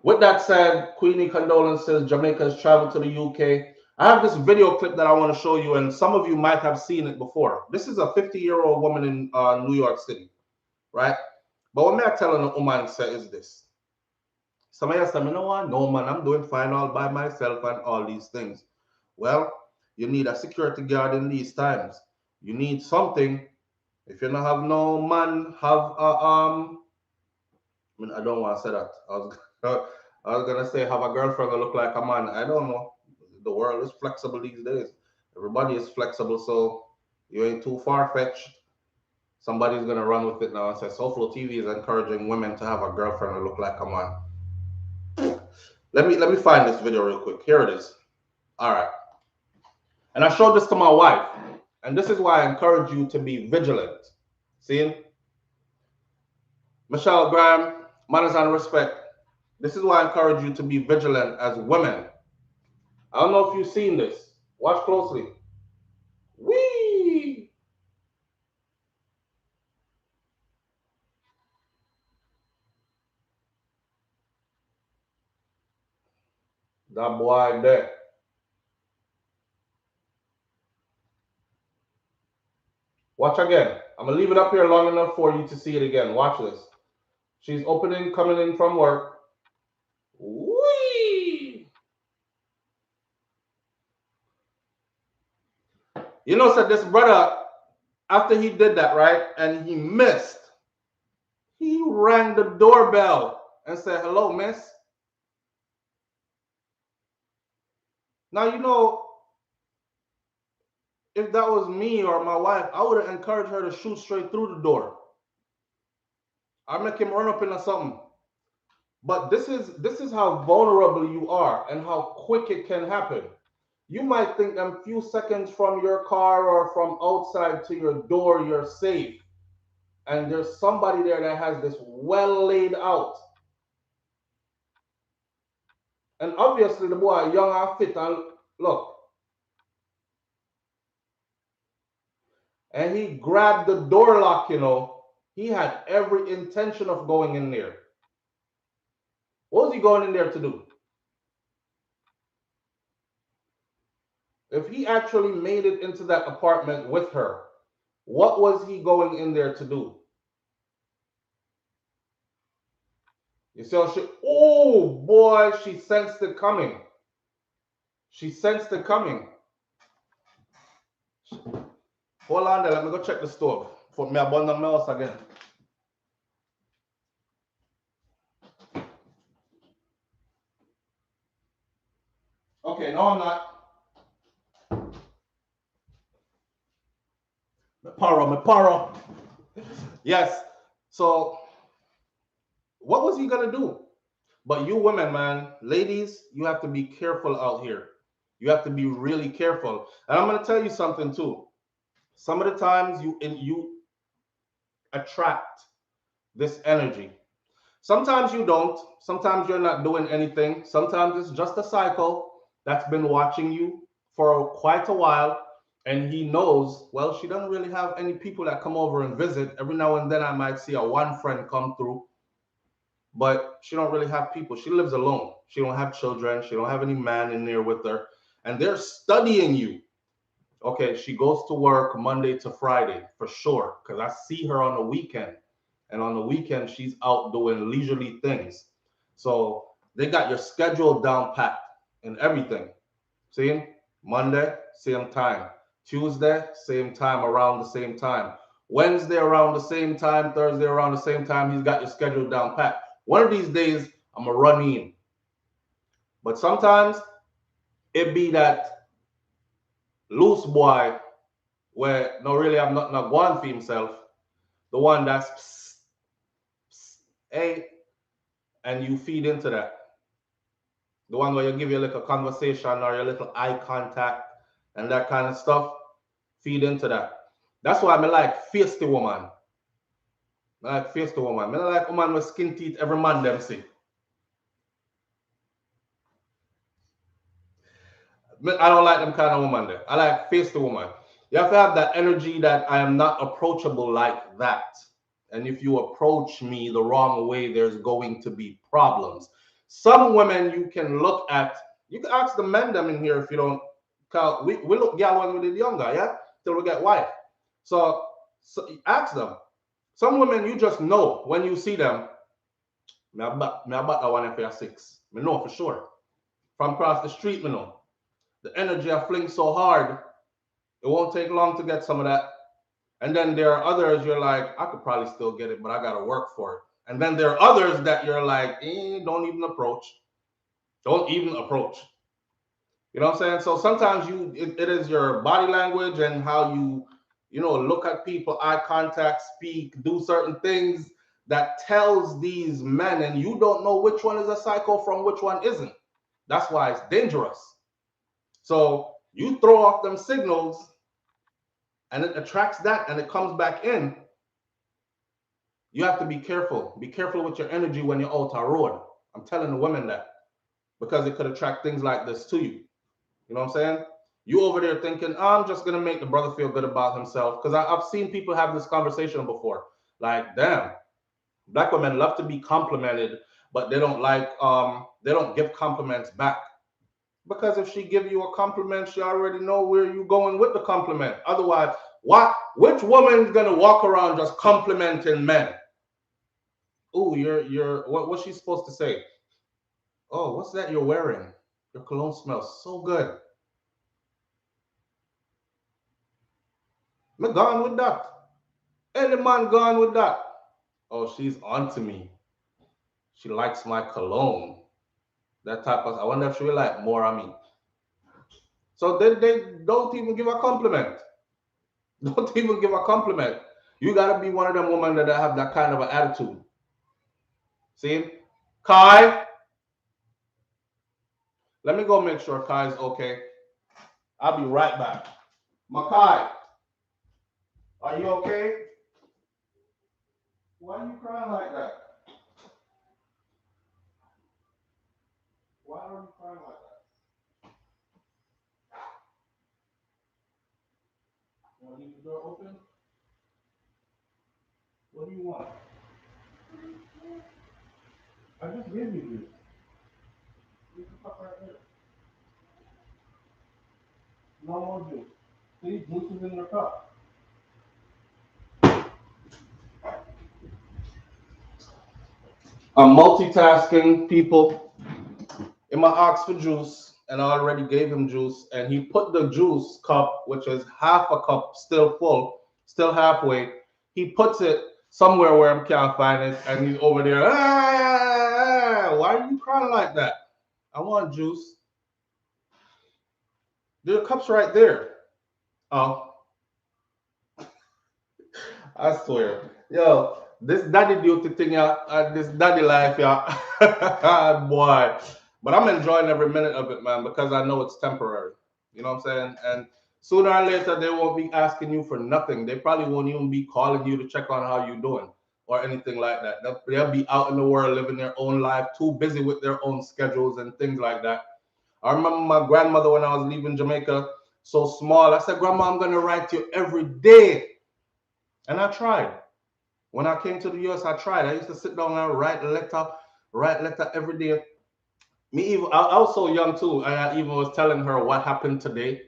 with that said, Queenie condolences. Jamaica's traveled to the UK. I have this video clip that I want to show you, and some of you might have seen it before. This is a 50-year-old woman in New York City, right? But what me I telling a woman say is this. Somebody said, you know what? No, man, I'm doing fine all by myself and all these things. Well, you need a security guard in these times. You need something. If you don't have no man, have a I mean, I don't want to say that. I was gonna say have a girlfriend that look like a man. I don't know. The world is flexible these days. Everybody is flexible, so you ain't too far fetched. Somebody's gonna run with it now and say Soulful TV is encouraging women to have a girlfriend that look like a man. Let me find this video real quick. Here it is. All right. And I showed this to my wife, and this is why I encourage you to be vigilant. See, Michelle Graham, manners and respect. This is why I encourage you to be vigilant as women. I don't know if you've seen this. Watch closely. Whee! That boy there. Watch again. I'm gonna leave it up here long enough for you to see it again. Watch this. She's opening, coming in from work. Whee! You know, said this brother, after he did that, right, and he missed, he rang the doorbell and said, "Hello, miss." Now, you know, if that was me or my wife, I would have encouraged her to shoot straight through the door. I make him run up into something. But this is how vulnerable you are and how quick it can happen. You might think them few seconds from your car or from outside to your door, you're safe. And there's somebody there that has this well laid out. And obviously the boy young and fit and look. And he grabbed the door lock, you know. He had every intention of going in there. What was he going in there to do? If he actually made it into that apartment with her, what was he going in there to do? You see how she, oh boy, she sensed it coming. She sensed it coming. Hold on there, let me go check the stove. For me, I burn down my house again. Okay, no, I'm not. My paro. Yes. So, what was he gonna do? But you women, man, ladies, you have to be careful out here. You have to be really careful. And I'm gonna tell you something too. Some of the times you attract this energy. Sometimes you don't. Sometimes you're not doing anything. Sometimes it's just a cycle that's been watching you for quite a while. And he knows, well, she doesn't really have any people that come over and visit. Every now and then I might see a one friend come through, but she don't really have people. She lives alone. She don't have children. She don't have any man in there with her. And they're studying you. Okay, she goes to work Monday to Friday for sure, because I see her on the weekend. And on the weekend, she's out doing leisurely things. So they got your schedule down packed and everything. See? Monday, same time. Tuesday, same time, around the same time. Wednesday, around the same time. Thursday, around the same time. He's got your schedule down packed. One of these days, I'm going to run in. But sometimes it be that loose boy where no really I'm not going for himself. The one that's psst, psst, hey, and you feed into that. The one where you give your little conversation or your little eye contact and that kind of stuff. feed into that. That's why I like face the woman. I like face the woman. I like woman with skin teeth every man them see. I don't like them kind of woman there. I like face the woman. You have to have that energy that I am not approachable like that. And if you approach me the wrong way, there's going to be problems. Some women you can look at, you can ask the men them in here if you don't count. We look gal when we did younger, yeah? Till we get wife. So ask them. Some women you just know when you see them, me about that one if you're six. Me know for sure. From across the street, me know. The energy I fling so hard, it won't take long to get some of that. And then there are others you're like, I could probably still get it, but I got to work for it. And then there are others that you're like, don't even approach. Don't even approach. You know what I'm saying? So sometimes it is your body language and how you know, look at people, eye contact, speak, do certain things that tells these men, and you don't know which one is a psycho from which one isn't. That's why it's dangerous. So you throw off them signals and it attracts that and it comes back in. You have to be careful. Be careful with your energy when you're out on road. I'm telling the women that because it could attract things like this to you. You know what I'm saying? You over there thinking, I'm just going to make the brother feel good about himself. Because I've seen people have this conversation before. Like, damn, black women love to be complimented, but they don't give compliments back. Because if she give you a compliment, she already know where you going with the compliment. Otherwise, which woman's gonna walk around just complimenting men? Oh, what's she supposed to say? Oh, what's that you're wearing? Your cologne smells so good. I'm gone with that. Any man gone with that. Oh, she's onto me. She likes my cologne. That type of, I wonder if she will like more of me. So they don't even give a compliment. Don't even give a compliment. You gotta be one of them women that have that kind of an attitude. See? Kai, let me go make sure Kai's okay. I'll be right back. Makai, are you okay? Why are you crying like that? Why are you crying like that? You want to leave the door open? What do you want? I just gave you juice. Leave the cup right there. No more juice. See, juice is in your cup. I'm multitasking, people. In my ask for juice, and I already gave him juice, and he put the juice cup, which is half a cup, still full, still halfway. He puts it somewhere where I can't find it, and he's over there. Why are you crying like that? I want juice. The cup's right there. Oh, I swear. Yo, this daddy duty thing, yeah, this daddy life, yeah, boy. But I'm enjoying every minute of it, man, because I know it's temporary. You know what I'm saying? And sooner or later, they won't be asking you for nothing. They probably won't even be calling you to check on how you're doing or anything like that. They'll be out in the world living their own life, too busy with their own schedules and things like that. I remember my grandmother when I was leaving Jamaica, so small. I said, Grandma, I'm going to write you every day. And I tried. When I came to the US, I tried. I used to sit down and write letter every day. I was so young too. I even was telling her what happened today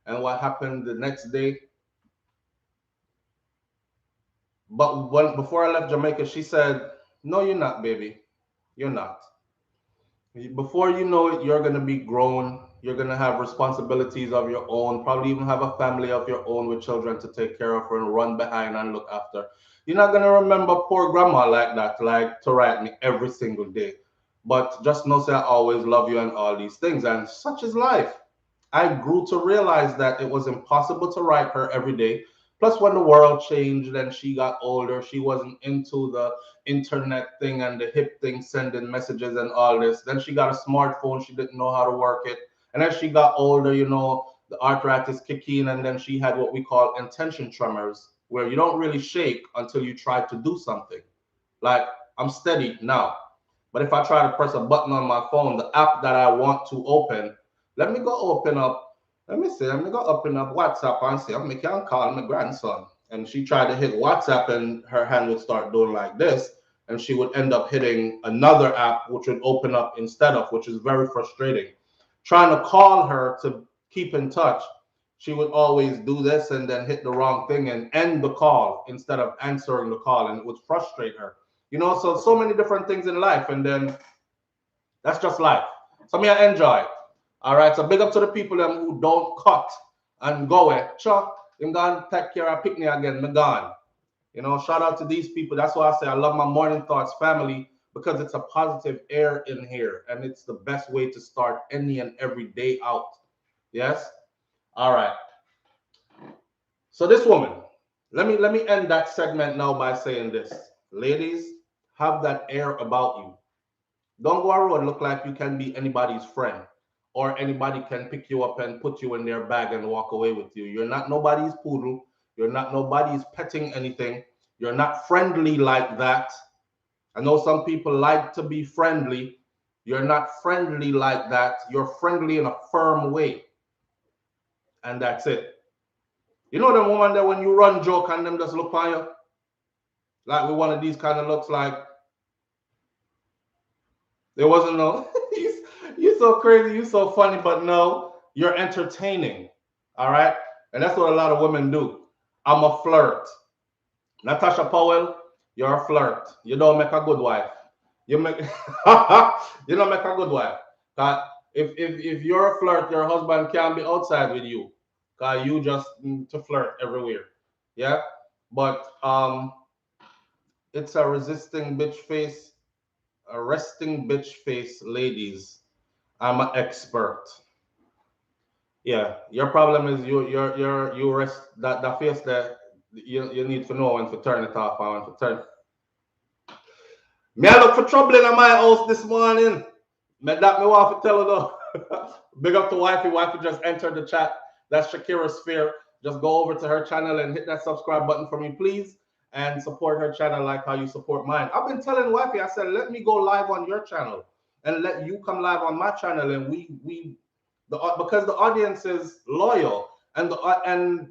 and what happened the next day. But before I left Jamaica, she said, "No, you're not, baby. You're not. Before you know it, you're gonna be grown. You're gonna have responsibilities of your own. Probably even have a family of your own with children to take care of and run behind and look after. You're not gonna remember poor grandma like that, like to write me every single day. But just know, say I always love you and all these things. And such is life. I grew to realize that it was impossible to write her every day. Plus, when the world changed and she got older, she wasn't into the internet thing and the hip thing, sending messages and all this. Then she got a smartphone. She didn't know how to work it. And as she got older, you know, the arthritis kick in, and then she had what we call intention tremors, where you don't really shake until you try to do something. Like, I'm steady now, but if I try to press a button on my phone, the app that I want to open, let me go open up, let me see, let me go open up WhatsApp and say, I can call my grandson. And she tried to hit WhatsApp and her hand would start doing like this. And she would end up hitting another app, which would open up instead of, which is very frustrating. Trying to call her to keep in touch, she would always do this and then hit the wrong thing and end the call instead of answering the call. And it would frustrate her. You know, so many different things in life. And then that's just life. So me I enjoy. All right. So big up to the people them who don't cut and go away. Sure, I'm gonna take care of picnic again. Me gone. You know, shout out to these people. That's why I say I love my morning thoughts family, because it's a positive air in here, and it's the best way to start any and every day out. Yes. All right. So this woman, let me end that segment now by saying this. Ladies, have that air about you. Don't go around look like you can be anybody's friend or anybody can pick you up and put you in their bag and walk away with you. You're not nobody's poodle. You're not nobody's petting anything. You're not friendly like that. I know some people like to be friendly. You're not friendly like that. You're friendly in a firm way. And that's it. You know the woman that when you run joke and them just look on you? Like with one of these kind of looks like there wasn't no, you're so crazy, you're so funny, but no, you're entertaining. All right? And that's what a lot of women do. I'm a flirt. Natasha Powell, you're a flirt. You don't make a good wife. You make you don't make a good wife. If you're a flirt, your husband can't be outside with you. Cause you just to flirt everywhere. Yeah? But it's a resisting bitch face, a resting bitch face, ladies. I'm an expert. Yeah, your problem is you rest that face that you need to know when to turn it off and when to turn. Me I look for trouble in my house this morning. Me want to tell her though. Big up to wifey. Wifey just entered the chat. That's Shakira Sphere. Just go over to her channel and hit that subscribe button for me, please, and support her channel like how you support mine. I've been telling wifey, I said, let me go live on your channel and let you come live on my channel, and because the audience is loyal and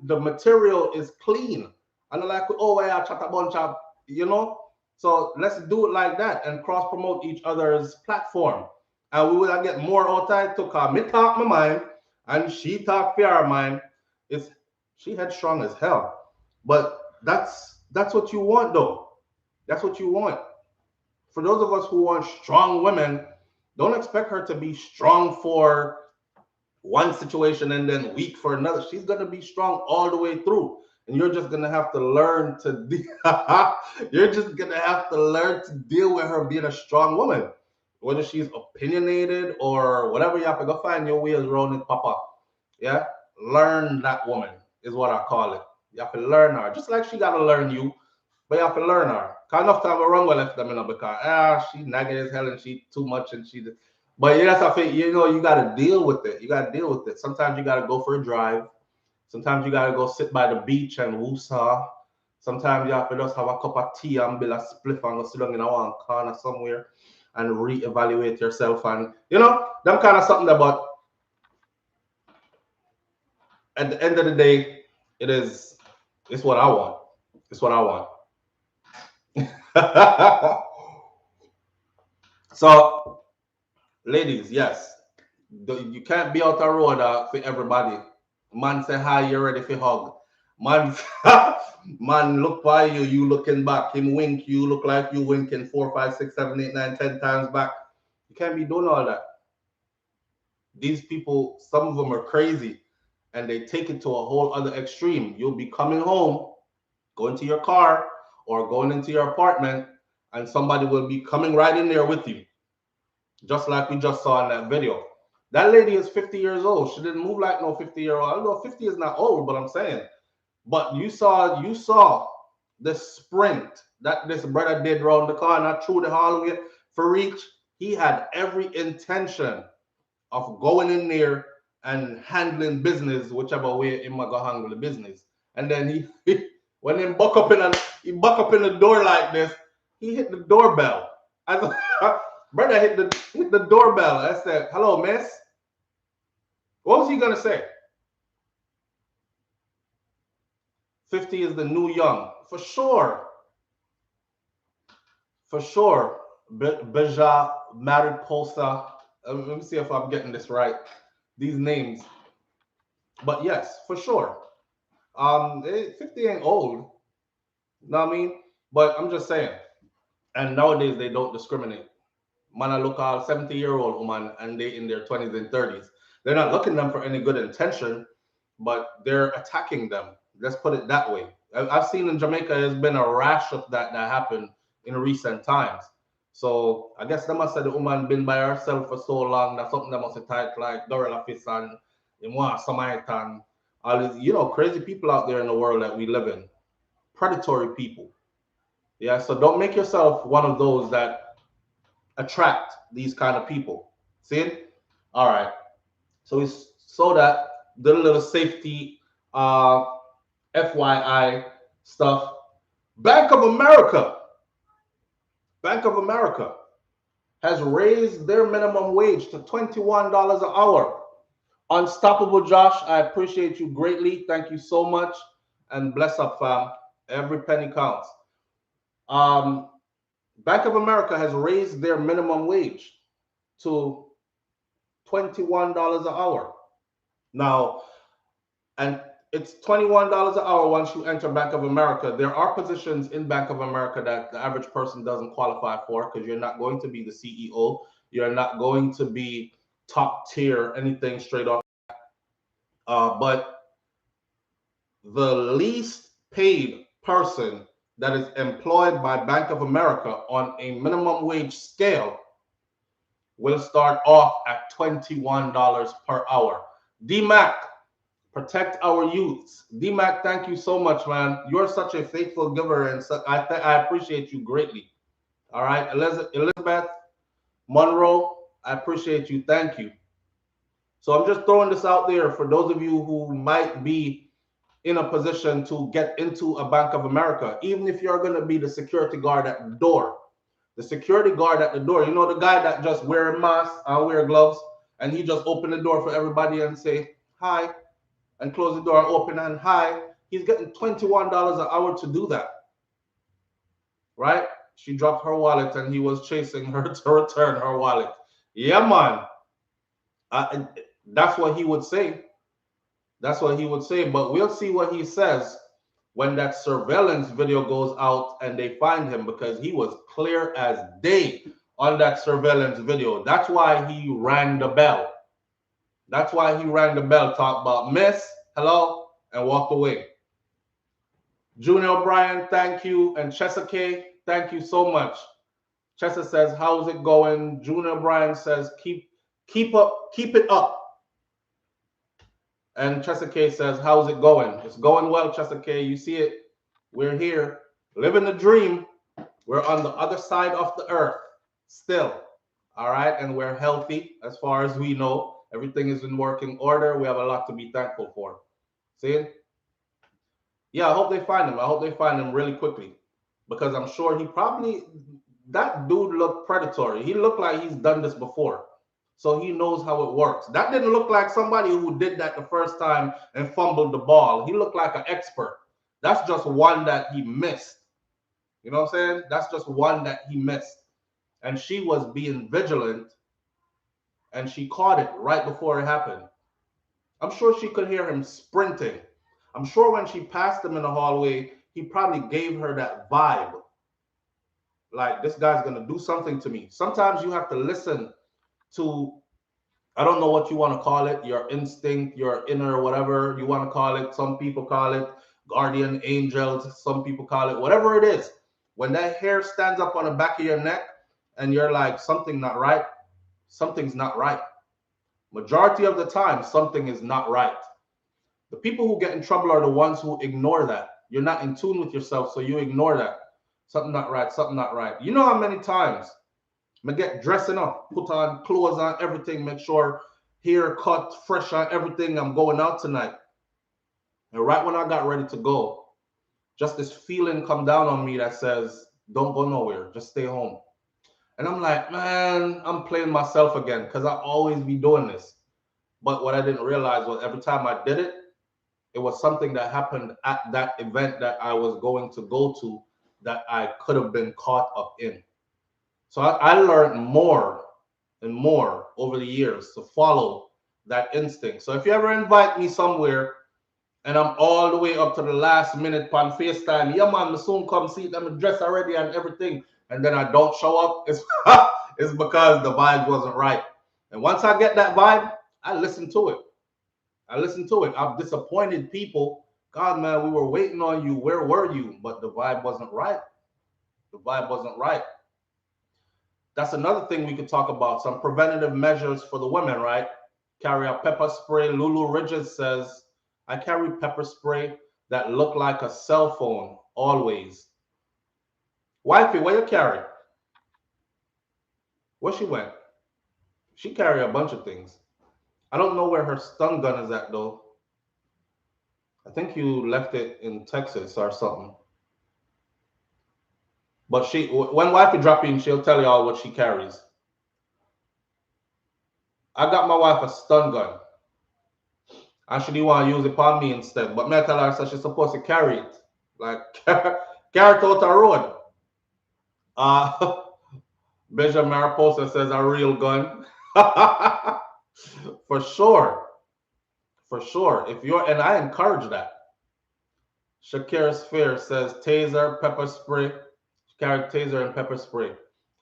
the material is clean. And they're like, oh yeah, chat a bunch of, you know. So let's do it like that and cross promote each other's platform. And we will get more outside to come. Me talk my mind and she talk fair mind. It's she headstrong as hell. But that's what you want though. That's what you want. For those of us who want strong women, don't expect her to be strong for one situation and then weak for another. She's gonna be strong all the way through, and you're just gonna have to learn to. You're just gonna have to learn to deal with her being a strong woman, whether she's opinionated or whatever. You have to go find your ways around it, Papa. Yeah, learn that woman is what I call it. You have to learn her, just like she gotta learn you, but you have to learn her. Cause enough time we run well left them, because she nagging as hell and she too much and she. But yeah, that's I think you gotta deal with it. You gotta deal with it. Sometimes you gotta go for a drive. Sometimes you gotta go sit by the beach and woosah. Sometimes you have to just have a cup of tea and build a spliff and go sit down in a one corner somewhere and reevaluate yourself, and them kind of something that. But at the end of the day, it's what I want. It's what I want. So, ladies, yes, you can't be out the road for everybody. Man say hi, you ready for hug. Man, man look by you, you looking back. Him wink, you look like you winking 4, 5, 6, 7, 8, 9, 10 times back. You can't be doing all that. These people, some of them are crazy, and they take it to a whole other extreme. You'll be coming home, going to your car, or going into your apartment, and somebody will be coming right in there with you, just like we just saw in that video. That lady is 50 years old. She didn't move like no 50-year-old. I don't know, 50 is not old, but I'm saying. But you saw the sprint that this brother did around the corner through the hallway for reach. He had every intention of going in there and handling business whichever way him go handle the business. And then he when he buck up in the door like this, he hit the doorbell. I thought, brother hit the doorbell. I said, "Hello, miss." What was he gonna say? 50 is the new young, for sure, for sure. Beja Mariposa. Let me see if I'm getting this right. These names, but yes, for sure. 50 ain't old. You know what I mean? But I'm just saying. And nowadays they don't discriminate. Man, I look all 70-year-old woman and they in their 20s and 30s. They're not looking them for any good intention, but they're attacking them. Let's put it that way. I've seen in Jamaica there's been a rash of that happened in recent times. So I guess they must have the woman been by herself for so long that something that must have typed like Dorella Fist and Samaitan, all these, crazy people out there in the world that we live in. Predatory people. Yeah, so don't make yourself one of those that attract these kind of people. See it? All right. So we saw that the little safety FYI stuff. Bank of America. Bank of America has raised their minimum wage to $21 an hour. Unstoppable Josh, I appreciate you greatly. Thank you so much. And bless up, fam. Every penny counts. Bank of America has raised their minimum wage to $21 an hour. Now, and it's $21 an hour once you enter Bank of America. There are positions in Bank of America that the average person doesn't qualify for because you're not going to be the CEO. You're not going to be top tier, anything straight off. But the least paid person that is employed by Bank of America on a minimum wage scale will start off at $21 per hour. DMAC, protect our youths. DMAC, thank you so much, man. You're such a faithful giver, and I appreciate you greatly. All right, Elizabeth Monroe, I appreciate you. Thank you. So I'm just throwing this out there for those of you who might be in a position to get into a Bank of America, even if you're going to be the security guard at the door. The security guard at the door, the guy that just wear a mask and wear gloves, and he just open the door for everybody and say hi, and close the door and open and hi. He's getting $21 an hour to do that, right? She dropped her wallet and he was chasing her to return her wallet. Yeah, man. That's what he would say. That's what he would say. But we'll see what he says when that surveillance video goes out and they find him, because he was clear as day on that surveillance video. That's why he rang the bell. That's why he rang the bell, talked about miss, hello, and walked away. Junior O'Brien, thank you. And Chesapeake, thank you so much. Chesa says, how's it going? Junior O'Brien says, keep it up. And Chesapeake says, how's it going? It's going well, Chesapeake. You see it. We're here, living the dream. We're on the other side of the earth still. All right. And we're healthy as far as we know. Everything is in working order. We have a lot to be thankful for. See? Yeah, I hope they find him. I hope they find him really quickly, because I'm sure that dude looked predatory. He looked like he's done this before. So he knows how it works. That didn't look like somebody who did that the first time and fumbled the ball. He looked like an expert. That's just one that he missed. You know what I'm saying? That's just one that he missed. And she was being vigilant, and she caught it right before it happened. I'm sure she could hear him sprinting. I'm sure when she passed him in the hallway, he probably gave her that vibe. Like, this guy's going to do something to me. Sometimes you have to listen to, I don't know what you want to call it, your instinct, your inner, whatever you want to call it. Some people call it guardian angels. Some people call it whatever it is. When that hair stands up on the back of your neck and you're like, something's not right, something's not right. Majority of the time, something is not right. The people who get in trouble are the ones who ignore that. You're not in tune with yourself, so you ignore that. Something not right, something not right. You know how many times I get dressing up, put on clothes on, everything, make sure hair cut, fresh on everything. I'm going out tonight. And right when I got ready to go, just this feeling come down on me that says, don't go nowhere, just stay home. And I'm like, man, I'm playing myself again because I always be doing this. But what I didn't realize was every time I did it, it was something that happened at that event that I was going to go to that I could have been caught up in. So I learned more and more over the years to follow that instinct. So if you ever invite me somewhere and I'm all the way up to the last minute on FaceTime, yeah man, I soon come see them dressed already and everything, and then I don't show up, it's because the vibe wasn't right. And once I get that vibe, I listen to it. I listen to it. I've disappointed people. God, man, we were waiting on you. Where were you? But the vibe wasn't right. The vibe wasn't right. That's another thing we could talk about. Some preventative measures for the women, right? Carry a pepper spray. Lulu Ridges says, I carry pepper spray that look like a cell phone always. Wifey, where you carry? Where she went? She carry a bunch of things. I don't know where her stun gun is at though. I think you left it in Texas or something. But when wifey drop in, she'll tell y'all what she carries. I got my wife a stun gun. And she didn't want to use it on me instead. But me I tell her so she's supposed to carry it. Like carry it out the road. Benjamin Mariposa says a real gun. For sure. For sure. If you're and I encourage that. Shakira Sphere says taser, pepper spray. She carried taser and pepper spray.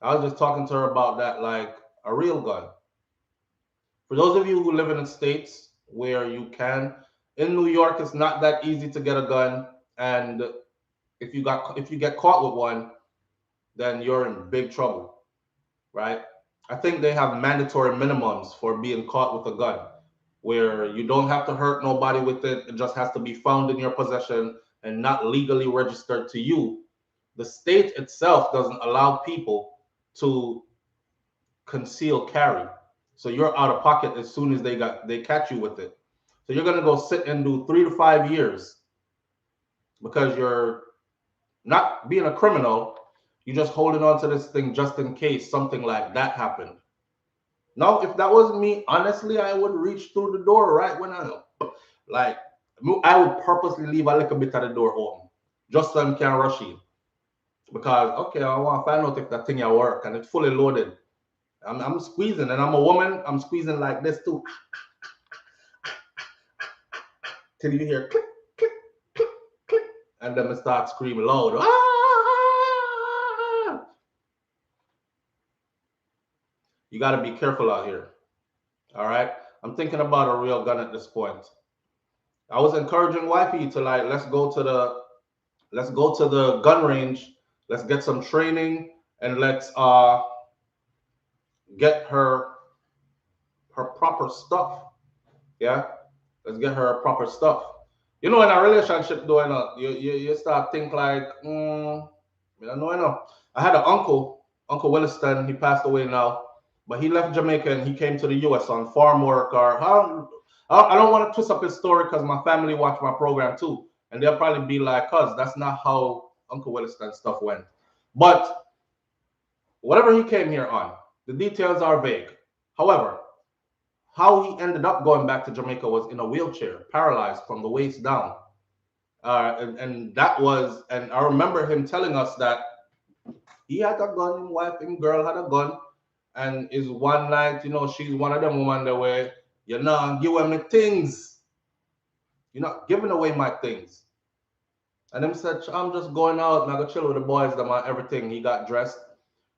I was just talking to her about that, like a real gun. For those of you who live in the States where you can, in New York, it's not that easy to get a gun. And if you get caught with one, then you're in big trouble, right? I think they have mandatory minimums for being caught with a gun, where you don't have to hurt nobody with it. It just has to be found in your possession and not legally registered to you. The state itself doesn't allow people to conceal carry. So you're out of pocket as soon as they catch you with it. So you're gonna go sit and do 3 to 5 years because you're not being a criminal. You're just holding on to this thing just in case something like that happened. Now, if that was me, honestly, I would reach through the door right when like I would purposely leave a little bit of the door open just so I can rush in. Because okay, I want to find out if that thing will work and it's fully loaded. I'm squeezing, and I'm a woman. I'm squeezing like this too, till you hear click, click, click, click, and then I start screaming loud. Ah! You got to be careful out here. All right. I'm thinking about a real gun at this point. I was encouraging wifey to like let's go to the gun range. Let's get some training and let's get her proper stuff. Yeah, let's get her proper stuff. You know, in a relationship, though, you start think like, I don't know. I had an Uncle Williston. He passed away now, but he left Jamaica and he came to the U.S. on farm work. Or I don't want to twist up his story because my family watch my program too, and they'll probably be like, "Cuz that's not how Uncle Williston stuff went." But whatever he came here on, the details are vague. However, how he ended up going back to Jamaica was in a wheelchair, paralyzed from the waist down. And that was, and I remember him telling us that he had a gun, his wife and girl had a gun, and is one night, she's one of them women that way, you're not giving me things. You're not giving away my things. And him said, I'm just going out and I go chill with the boys, them and everything. He got dressed.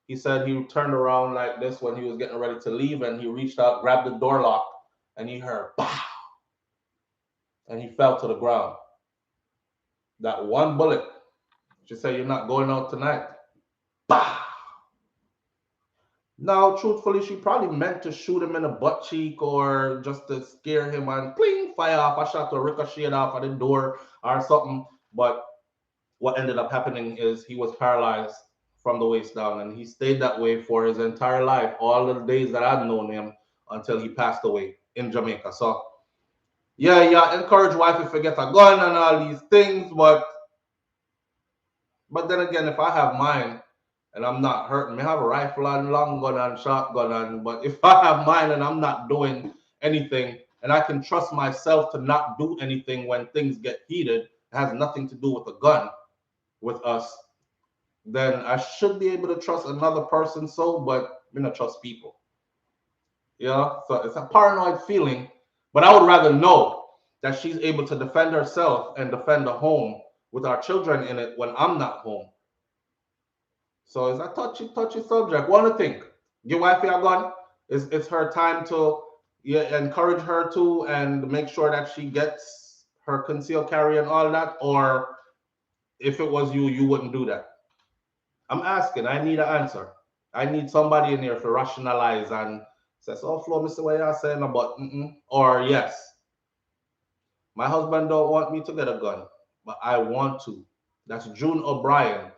He said he turned around like this when he was getting ready to leave, and he reached out, grabbed the door lock, and he heard pow, and he fell to the ground. That one bullet. She said, "You're not going out tonight." Bah! Now, truthfully, she probably meant to shoot him in the butt cheek or just to scare him and pling, fire off a shot or ricochet off at the door or something. But what ended up happening is he was paralyzed from the waist down, and he stayed that way for his entire life, all the days that I've known him until he passed away. in Jamaica. So yeah, encourage wife to get a gun and all these things, but then again, if I have mine and I'm not hurting, me have a rifle and long gun and shotgun and but if I have mine and I'm not doing anything and I can trust myself to not do anything when things get heated, it has nothing to do with a gun with us, then I should be able to trust another person so, but me not trust people. Yeah, so it's a paranoid feeling, but I would rather know that she's able to defend herself and defend the home with our children in it when I'm not home. So it's a touchy subject. One to think, give wifey a gun. It's her time to yeah, encourage her to and make sure that she gets her concealed carry and all that. Or if it was you, you wouldn't do that. I'm asking. I need an answer. I need somebody in here to rationalize and says, "Oh, Flo, Mister, what you're saying about?" Or yes, my husband don't want me to get a gun, but I want to. That's June O'Brien.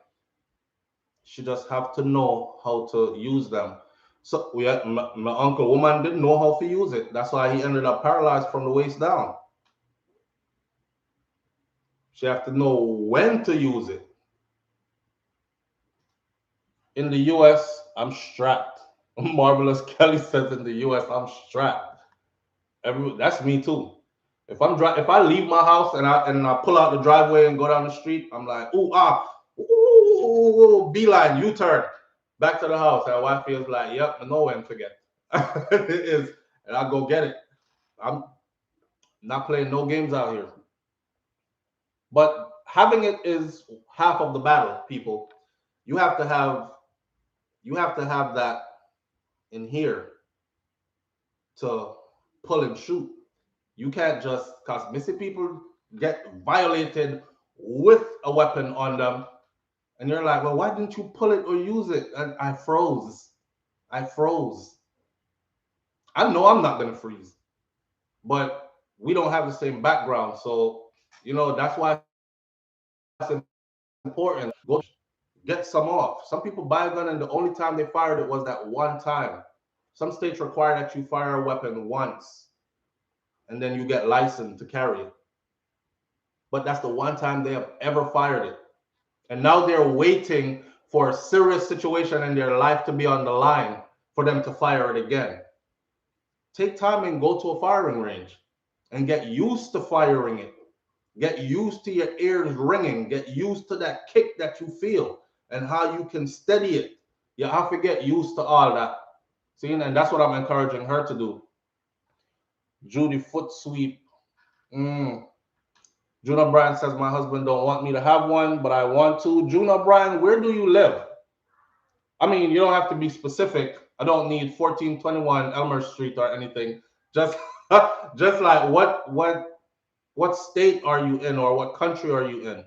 She just have to know how to use them. So my uncle woman didn't know how to use it. That's why he ended up paralyzed from the waist down. She have to know when to use it. In the US, I'm strapped. Marvelous Kelly says in the US, I'm strapped. That's me too. If I leave my house and I pull out the driveway and go down the street, I'm like, beeline, U-turn, back to the house. And wife feels like, yep, I know when to get. It is, and I go get it. I'm not playing no games out here. But having it is half of the battle, people. You have to have you have to have that in here to pull and shoot. You can't just because missing people get violated with a weapon on them, and you're like, well, why didn't you pull it or use it? And I froze. I froze. I know I'm not gonna freeze, but we don't have the same background, so that's why it's important. Go get some off. Some people buy a gun and the only time they fired it was that one time. Some states require that you fire a weapon once and then you get licensed to carry it. But that's the one time they have ever fired it. And now they're waiting for a serious situation in their life to be on the line for them to fire it again. Take time and go to a firing range and get used to firing it. Get used to your ears ringing. Get used to that kick that you feel and how you can steady it. You have to get used to all that. See, and that's what I'm encouraging her to do. Judy foot sweep. June O'Brien says my husband don't want me to have one, but I want to. June O'Brien, where do you live? I mean, you don't have to be specific. I don't need 1421 Elmer Street or anything. Just just like what state are you in or what country are you in?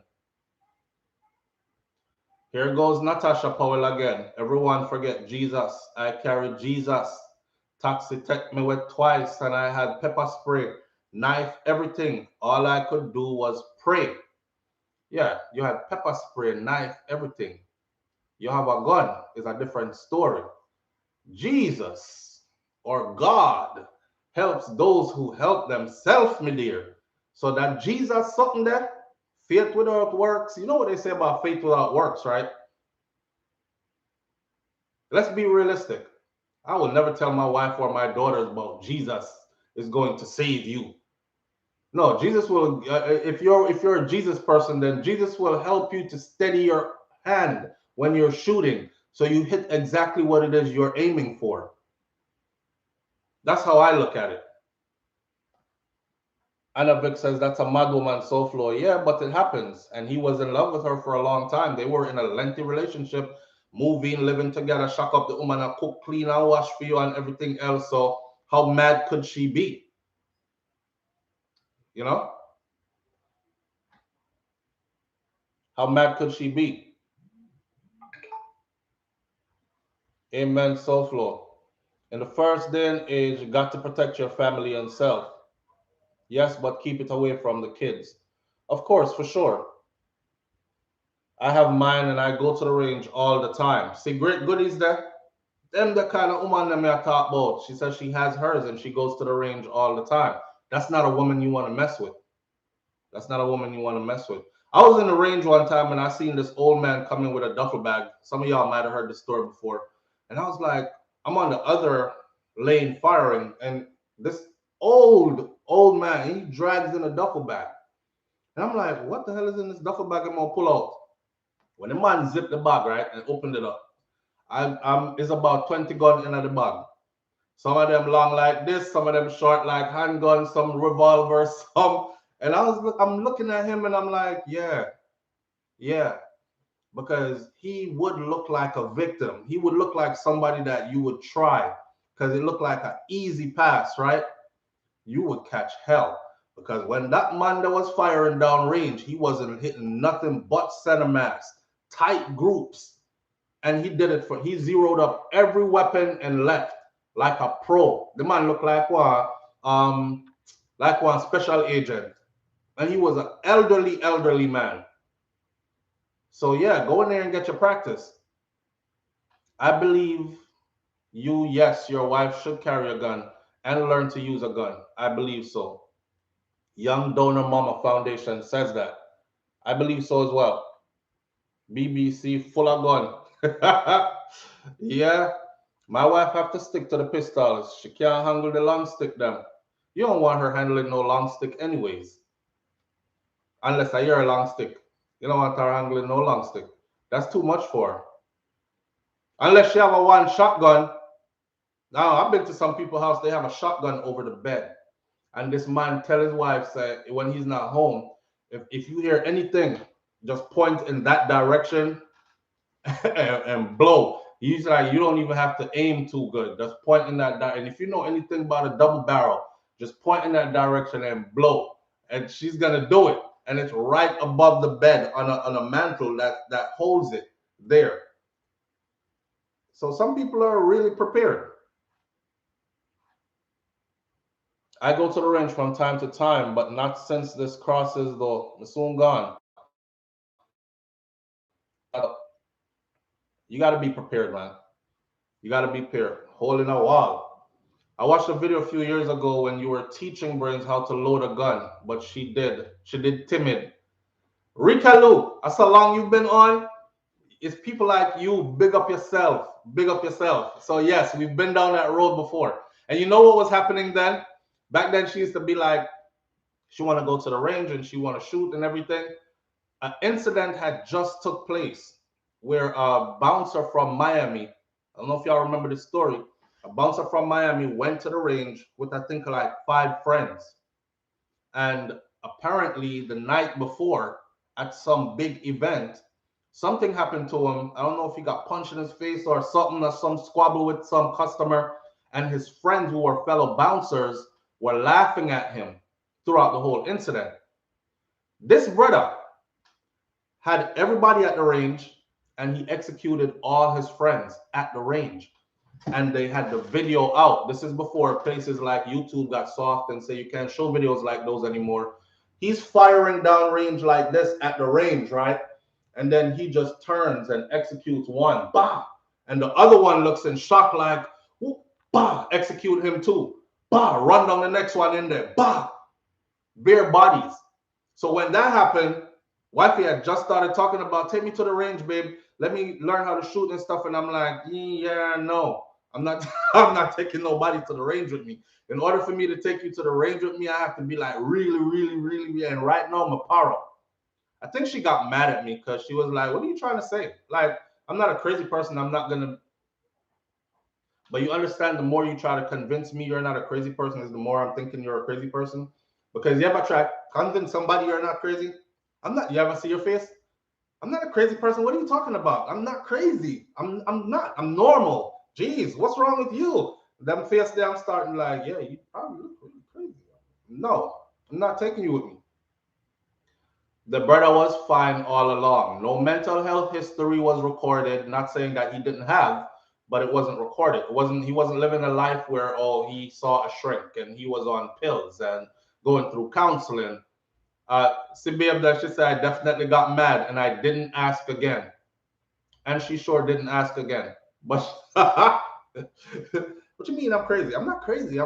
Here goes Natasha Powell again. Everyone forget Jesus. I carried Jesus. Taxi took me with twice and I had pepper spray, knife, everything. All I could do was pray. Yeah, you had pepper spray, knife, everything. You have a gun is a different story. Jesus or God helps those who help themselves, my dear. So that Jesus something there, faith without works. You know what they say about faith without works, right? Let's be realistic. I will never tell my wife or my daughters about Jesus is going to save you. No, Jesus will. If you're a Jesus person, then Jesus will help you to steady your hand when you're shooting, so you hit exactly what it is you're aiming for. That's how I look at it. Anna Vic says that's a mad woman, so flow. Yeah, but it happens. And he was in love with her for a long time. They were in a lengthy relationship, moving, living together, shock up the woman, and cook, clean, and wash for you, and everything else. So how mad could she be? You know? How mad could she be? Amen, so flow. In the first day and age, you got to protect your family and self. Yes, but keep it away from the kids. Of course, for sure. I have mine and I go to the range all the time. See, great goodies there. Them the kind of woman that me I talk about. She says she has hers and she goes to the range all the time. That's not a woman you want to mess with. That's not a woman you want to mess with. I was in the range one time and I seen this old man come in with a duffel bag. Some of y'all might have heard the story before. And I was like, I'm on the other lane firing, and this old man, he drags in a duffel bag. And I'm like, what the hell is in this duffel bag I'm gonna pull out? When the man zipped the bag, right, and opened it up, it's about 20 guns in the bag. Some of them long like this, some of them short like handguns, some revolvers, some. And I'm looking at him and I'm like, yeah, because he would look like a victim. He would look like somebody that you would try because it looked like an easy pass, right? You would catch hell because when that man that was firing down range, he wasn't hitting nothing but center mass, tight groups, and he zeroed up every weapon and left like a pro. The man looked like one special agent, and he was an elderly man. So yeah, go in there and get your practice. I believe yes, your wife should carry a gun and learn to use a gun. I believe so. Young Donor Mama Foundation says that. I believe so as well. BBC full of gun. Yeah, my wife have to stick to the pistols. She can't handle the long stick them. You don't want her handling no long stick anyways. Unless I hear a long stick. You don't want her handling no long stick. That's too much for her. Unless she have a one shotgun. Now I've been to some people's house, they have a shotgun over the bed. And this man tell his wife say when he's not home, if you hear anything, just point in that direction and blow. He's like, you don't even have to aim too good. Just point in that direction. And if you know anything about a double barrel, just point in that direction and blow. And she's gonna do it. And it's right above the bed on a mantle that holds it there. So some people are really prepared. I go to the range from time to time, but not since this crosses though. It's soon gone. You gotta be prepared, man. You gotta be prepared. Holding a wall. I watched a video a few years ago when you were teaching Brains how to load a gun, but she did. She did timid. Rika Lou, that's how long you've been on. It's people like you. Big up yourself. Big up yourself. So yes, we've been down that road before. And you know what was happening then? Back then, she used to be like, she want to go to the range and she want to shoot and everything. An incident had just took place where a bouncer from Miami, I don't know if y'all remember the story, a bouncer from Miami went to the range with I think like 5 friends. And apparently the night before at some big event, something happened to him. I don't know if he got punched in his face or something, or some squabble with some customer. And his friends, who were fellow bouncers, were laughing at him throughout the whole incident. This brother had everybody at the range and he executed all his friends at the range. And they had the video out. This is before places like YouTube got soft and say you can't show videos like those anymore. He's firing down range like this at the range, right? And then he just turns and executes one. Bah! And the other one looks in shock like, bah! Execute him too. Bah! Run down the next one in there. Bah! Bare bodies. So when that happened, wifey had just started talking about, take me to the range, babe. Let me learn how to shoot and stuff. And I'm like, yeah, no, I'm not. I'm not taking nobody to the range with me. In order for me to take you to the range with me, I have to be like really. And right now, I'm a paro. I think she got mad at me because she was like, what are you trying to say? Like, I'm not a crazy person. I'm not gonna. But you understand, the more you try to convince me you're not a crazy person, is the more I'm thinking you're a crazy person. Because you ever try to convince somebody you're not crazy? I'm not. You ever see your face? I'm not a crazy person. What are you talking about? I'm not crazy. I'm not. I'm normal. Jeez, what's wrong with you? Them face there, I'm starting like, yeah, you probably look really crazy. No, I'm not taking you with me. The brother was fine all along. No mental health history was recorded. Not saying that he didn't have, but it wasn't recorded. It wasn't. He wasn't living a life where he saw a shrink and he was on pills and going through counseling. Sibib that she said, I definitely got mad and I didn't ask again. And she sure didn't ask again. But What you mean I'm crazy? I'm not crazy.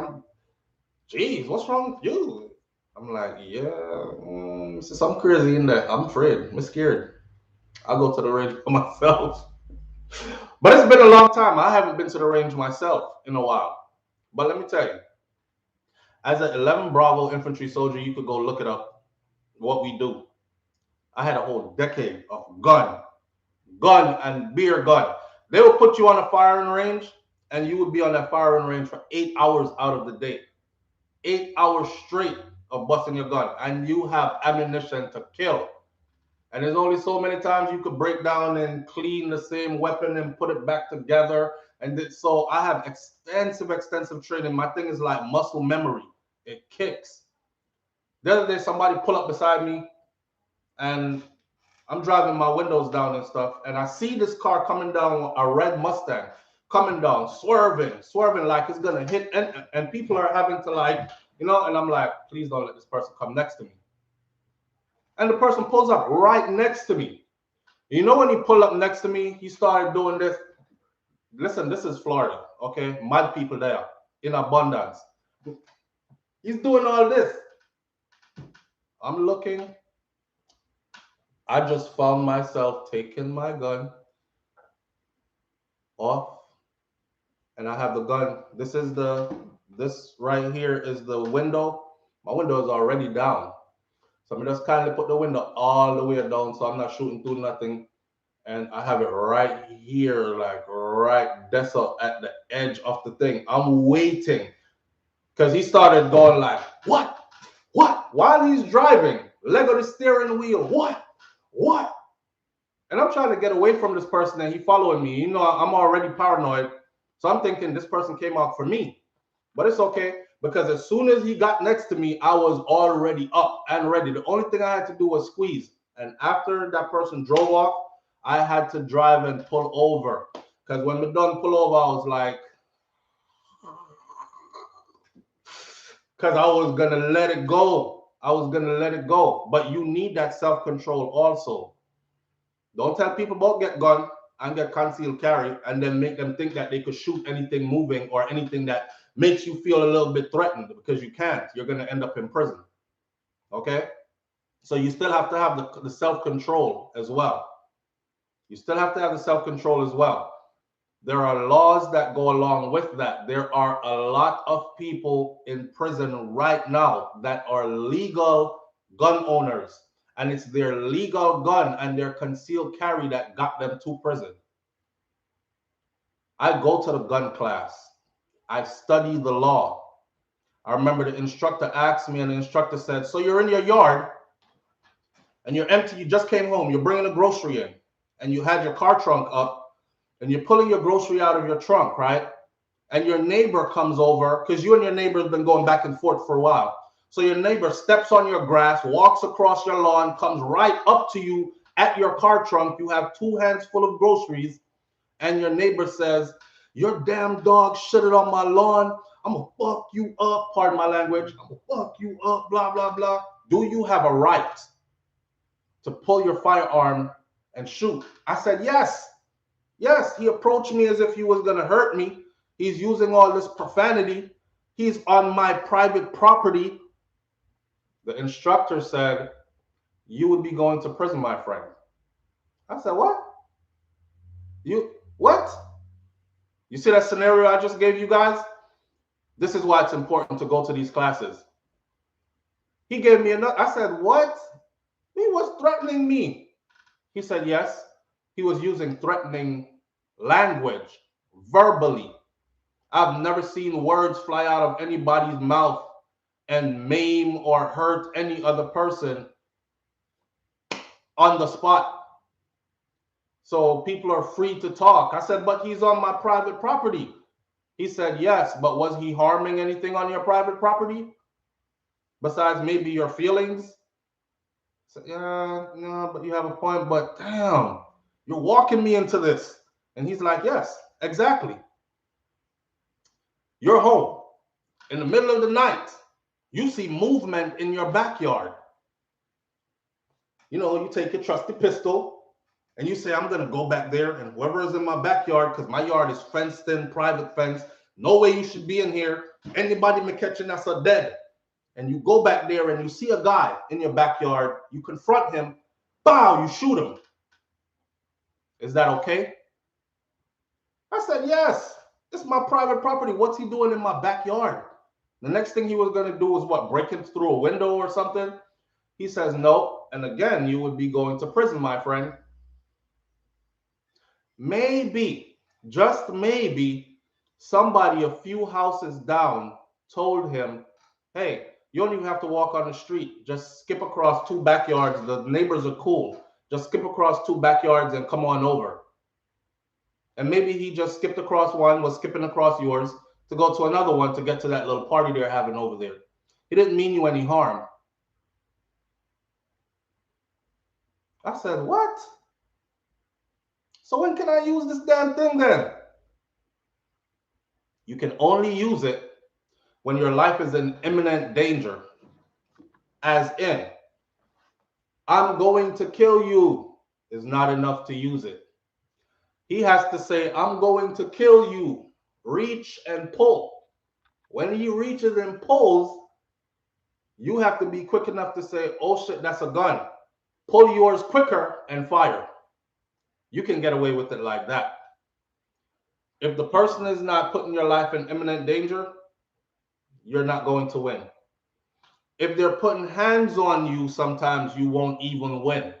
Geez, what's wrong with you? I'm like, yeah, since I'm crazy in that, I'm afraid. I'm scared. I'll go to the range for myself. But it's been a long time. I haven't been to the range myself in a while. But let me tell you, as an 11 Bravo infantry soldier, you could go look it up, what we do. I had a whole decade of gun and beer gun. They will put you on a firing range, and you would be on that firing range for 8 hours out of the day. 8 hours straight of busting your gun, and you have ammunition to kill. And there's only so many times you could break down and clean the same weapon and put it back together. And so I have extensive training. My thing is like muscle memory. It kicks. The other day, somebody pulled up beside me, and I'm driving my windows down and stuff, and I see this car coming down, a red Mustang, coming down, swerving like it's gonna hit, and people are having to like, and I'm like, please don't let this person come next to me. And the person pulls up right next to me. You know, when he pulled up next to me, he started doing this. Listen, this is Florida, okay? Mad people there in abundance. He's doing all this. I'm looking. I just found myself taking my gun off, and I have the gun. This right here is the window. My window is already down. So I'm just kindly put the window all the way down so I'm not shooting through nothing. And I have it right here, like right desert at the edge of the thing. I'm waiting because he started going like, what? While he's driving, leg of the steering wheel, what? And I'm trying to get away from this person and he following me. I'm already paranoid. So I'm thinking this person came out for me. But it's okay because as soon as he got next to me, I was already up and ready. The only thing I had to do was squeeze. And after that person drove off, I had to drive and pull over. Because when we done pull over, I was like, because I was going to let it go. But you need that self-control also. Don't tell people about get gun and get concealed carry and then make them think that they could shoot anything moving or anything that makes you feel a little bit threatened, because you can't. You're going to end up in prison. Okay? So you still have to have the self-control as well. There are laws that go along with that. There are a lot of people in prison right now that are legal gun owners, and it's their legal gun and their concealed carry that got them to prison. I go to the gun class. I study the law. I remember the instructor asked me, and the instructor said, so you're in your yard and you're empty. You just came home. You're bringing a grocery in and you had your car trunk up and you're pulling your grocery out of your trunk, right? And your neighbor comes over, because you and your neighbor have been going back and forth for a while. So your neighbor steps on your grass, walks across your lawn, comes right up to you at your car trunk. You have 2 hands full of groceries, and your neighbor says, your damn dog shit it on my lawn. I'm going to fuck you up. Pardon my language. I'm going to fuck you up, blah, blah, blah. Do you have a right to pull your firearm and shoot? I said, yes. Yes, he approached me as if he was going to hurt me. He's using all this profanity. He's on my private property. The instructor said, you would be going to prison, my friend. I said, what? What? You see that scenario I just gave you guys? This is why it's important to go to these classes. He gave me another. I said, what? He was threatening me. He said, yes. He was using threatening language, verbally. I've never seen words fly out of anybody's mouth and maim or hurt any other person on the spot. So people are free to talk. I said, but he's on my private property. He said, yes, but was he harming anything on your private property besides maybe your feelings? I said, yeah, no, but you have a point. But damn, you're walking me into this. And he's like, yes, exactly. You're home in the middle of the night. You see movement in your backyard. You take your trusty pistol and you say, I'm going to go back there and whoever is in my backyard, because my yard is fenced in, private fence, no way you should be in here. Anybody may catch you, that's a dead. And you go back there and you see a guy in your backyard, you confront him, bow, you shoot him. Is that okay? I said, yes, it's my private property. What's he doing in my backyard? The next thing he was going to do was what, break in through a window or something? He says no. And again, you would be going to prison, my friend. Maybe, just maybe, somebody a few houses down told him, hey, you don't even have to walk on the street. Just skip across 2 backyards. The neighbors are cool. Just skip across 2 backyards and come on over. And maybe he just skipped across one, was skipping across yours to go to another one to get to that little party they're having over there. He didn't mean you any harm. I said, what? So when can I use this damn thing then? You can only use it when your life is in imminent danger. As in, I'm going to kill you is not enough to use it. He has to say, I'm going to kill you. Reach and pull. When he reaches and pulls, you have to be quick enough to say, oh shit, that's a gun. Pull yours quicker and fire. You can get away with it like that. If the person is not putting your life in imminent danger, you're not going to win. If they're putting hands on you, sometimes you won't even win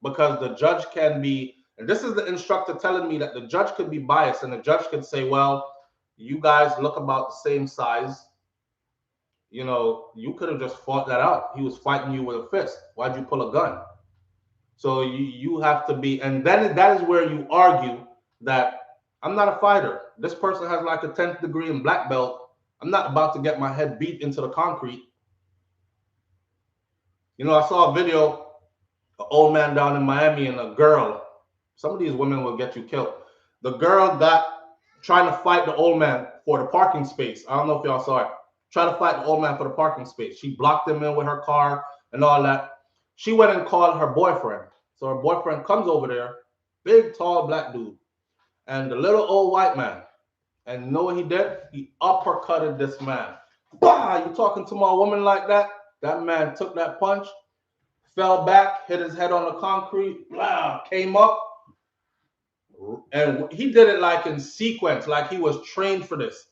because the judge can be, and this is the instructor telling me that the judge could be biased and the judge could say, well, you guys look about the same size. You know, you could have just fought that out. He was fighting you with a fist. Why'd you pull a gun? So you have to be, and then that is where you argue that I'm not a fighter. This person has like a 10th degree in black belt. I'm not about to get my head beat into the concrete. You know, I saw a video, an old man down in Miami and a girl. Some of these women will get you killed. The girl got trying to fight the old man for the parking space. I don't know if y'all saw it. Try to fight the old man for the parking space. She blocked him in with her car and all that. She went and called her boyfriend. So her boyfriend comes over there, big, tall, black dude, and the little old white man. And you know what he did? He uppercutted this man. Bah! You talking to my woman like that? That man took that punch, fell back, hit his head on the concrete, blah, came up. And he did it like in sequence, like he was trained for this.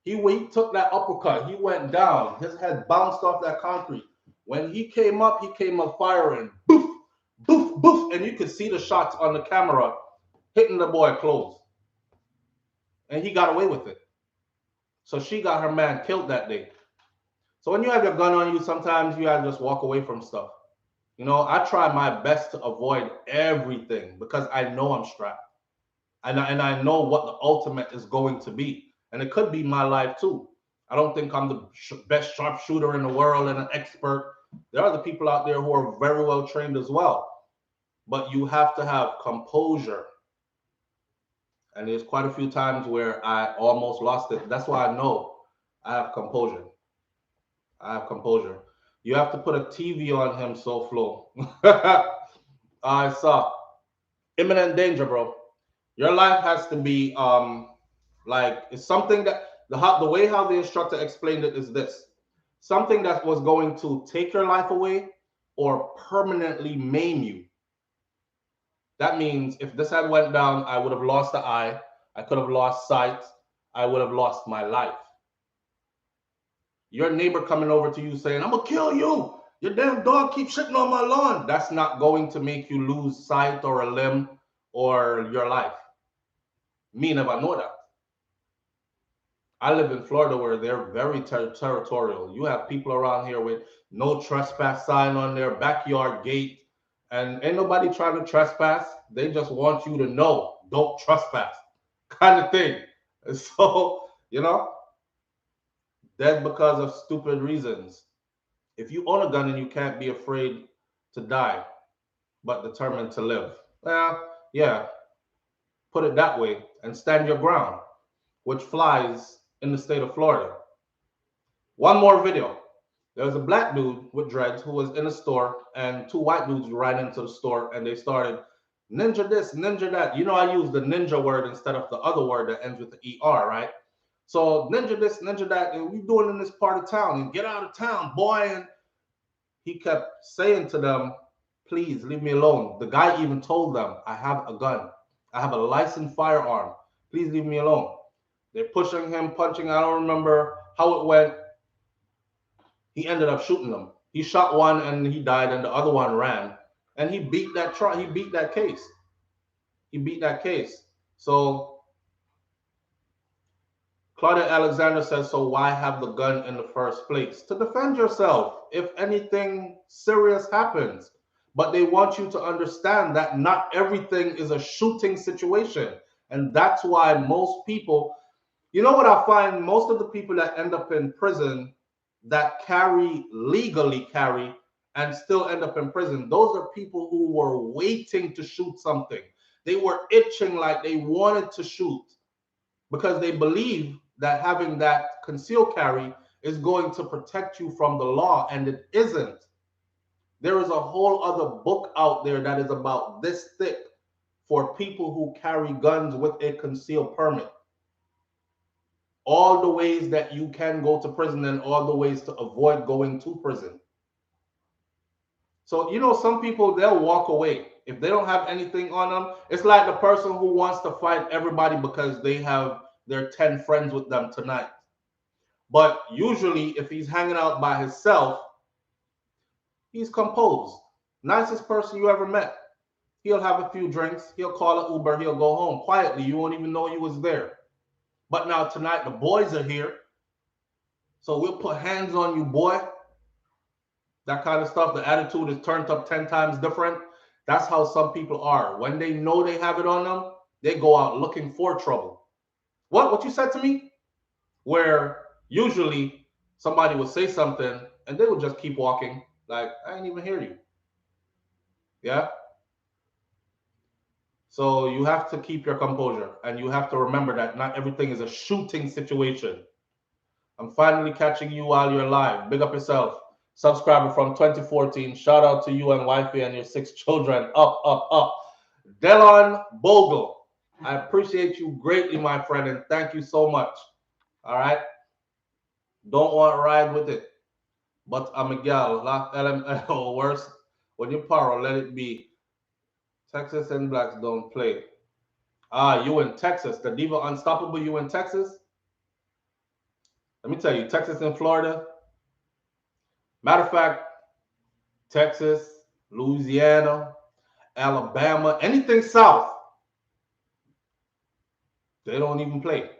He took that uppercut. He went down. His head bounced off that concrete. When he came up firing. Boof, boof, boof. And you could see the shots on the camera hitting the boy close. And he got away with it. So she got her man killed that day. So when you have your gun on you, sometimes you gotta just walk away from stuff. You know, I try my best to avoid everything because I know I'm strapped. And I know what the ultimate is going to be. And it could be my life too. I don't think I'm the best sharpshooter in the world and an expert. There are other people out there who are very well trained as well. But you have to have composure. And there's quite a few times where I almost lost it. That's why I know I have composure. I have composure. You have to put a TV on him, so flow. I saw imminent danger, bro. Your life has to be like it's something that the way how the instructor explained it is this: something that was going to take your life away or permanently maim you. That means if this had went down, I would have lost the eye, I could have lost sight, I would have lost my life. Your neighbor coming over to you saying, I'm gonna kill you. Your damn dog keeps shitting on my lawn. That's not going to make you lose sight or a limb or your life. Me never know that. I live in Florida where they're very territorial. You have people around here with no trespass sign on their backyard gate, and ain't nobody trying to trespass. They just want you to know, don't trespass, kind of thing. And so, you know, dead because of stupid reasons. If you own a gun and you can't be afraid to die, but determined to live, well, yeah, put it that way and stand your ground, which flies in the state of Florida. One more video. There was a black dude with dreads who was in a store and 2 white dudes ran into the store and they started Ninja this, ninja that. You know, I use the ninja word instead of the other word that ends with the ER, right? So ninja this, ninja that, and we doing in this part of town, and get out of town, boy. And he kept saying to them, please leave me alone. The guy even told them, I have a gun. I have a licensed firearm. Please leave me alone. They're pushing him, punching. I don't remember how it went. He ended up shooting them. He shot one and he died, and the other one ran. And he beat that trial. He beat that case. He beat that case. So Claudia Alexander says, so why have the gun in the first place? To defend yourself if anything serious happens. But they want you to understand that not everything is a shooting situation. And that's why most people, you know what I find? Most of the people that end up in prison that legally carry, and still end up in prison, those are people who were waiting to shoot something. They were itching like they wanted to shoot because they believe that having that concealed carry is going to protect you from the law, and it isn't. There is a whole other book out there that is about this thick for people who carry guns with a concealed permit. All the ways that you can go to prison and all the ways to avoid going to prison. So, you know, some people, they'll walk away. If they don't have anything on them, it's like the person who wants to fight everybody because they have their 10 friends with them tonight. But usually, if he's hanging out by himself, he's composed. Nicest person you ever met. He'll have a few drinks. He'll call an Uber. He'll go home quietly. You won't even know you was there. But now tonight, the boys are here. So we'll put hands on you, boy. That kind of stuff. The attitude is turned up 10 times different. That's how some people are. When they know they have it on them, they go out looking for trouble. What you said to me? Where usually somebody would say something and they would just keep walking. Like, I didn't even hear you. Yeah? So you have to keep your composure, and you have to remember that not everything is a shooting situation. I'm finally catching you while you're live. Big up yourself. Subscriber from 2014. Shout out to you and wifey and your 6 children. Up, up, up. Delon Bogle. I appreciate you greatly, my friend, and thank you so much. All right? Don't want to ride with it. But I'm a gal. Lock LML. Worse. When you power, let it be. Texas and blacks don't play. You in Texas. The Diva Unstoppable, you in Texas? Let me tell you, Texas and Florida. Matter of fact, Texas, Louisiana, Alabama, anything south, they don't even play.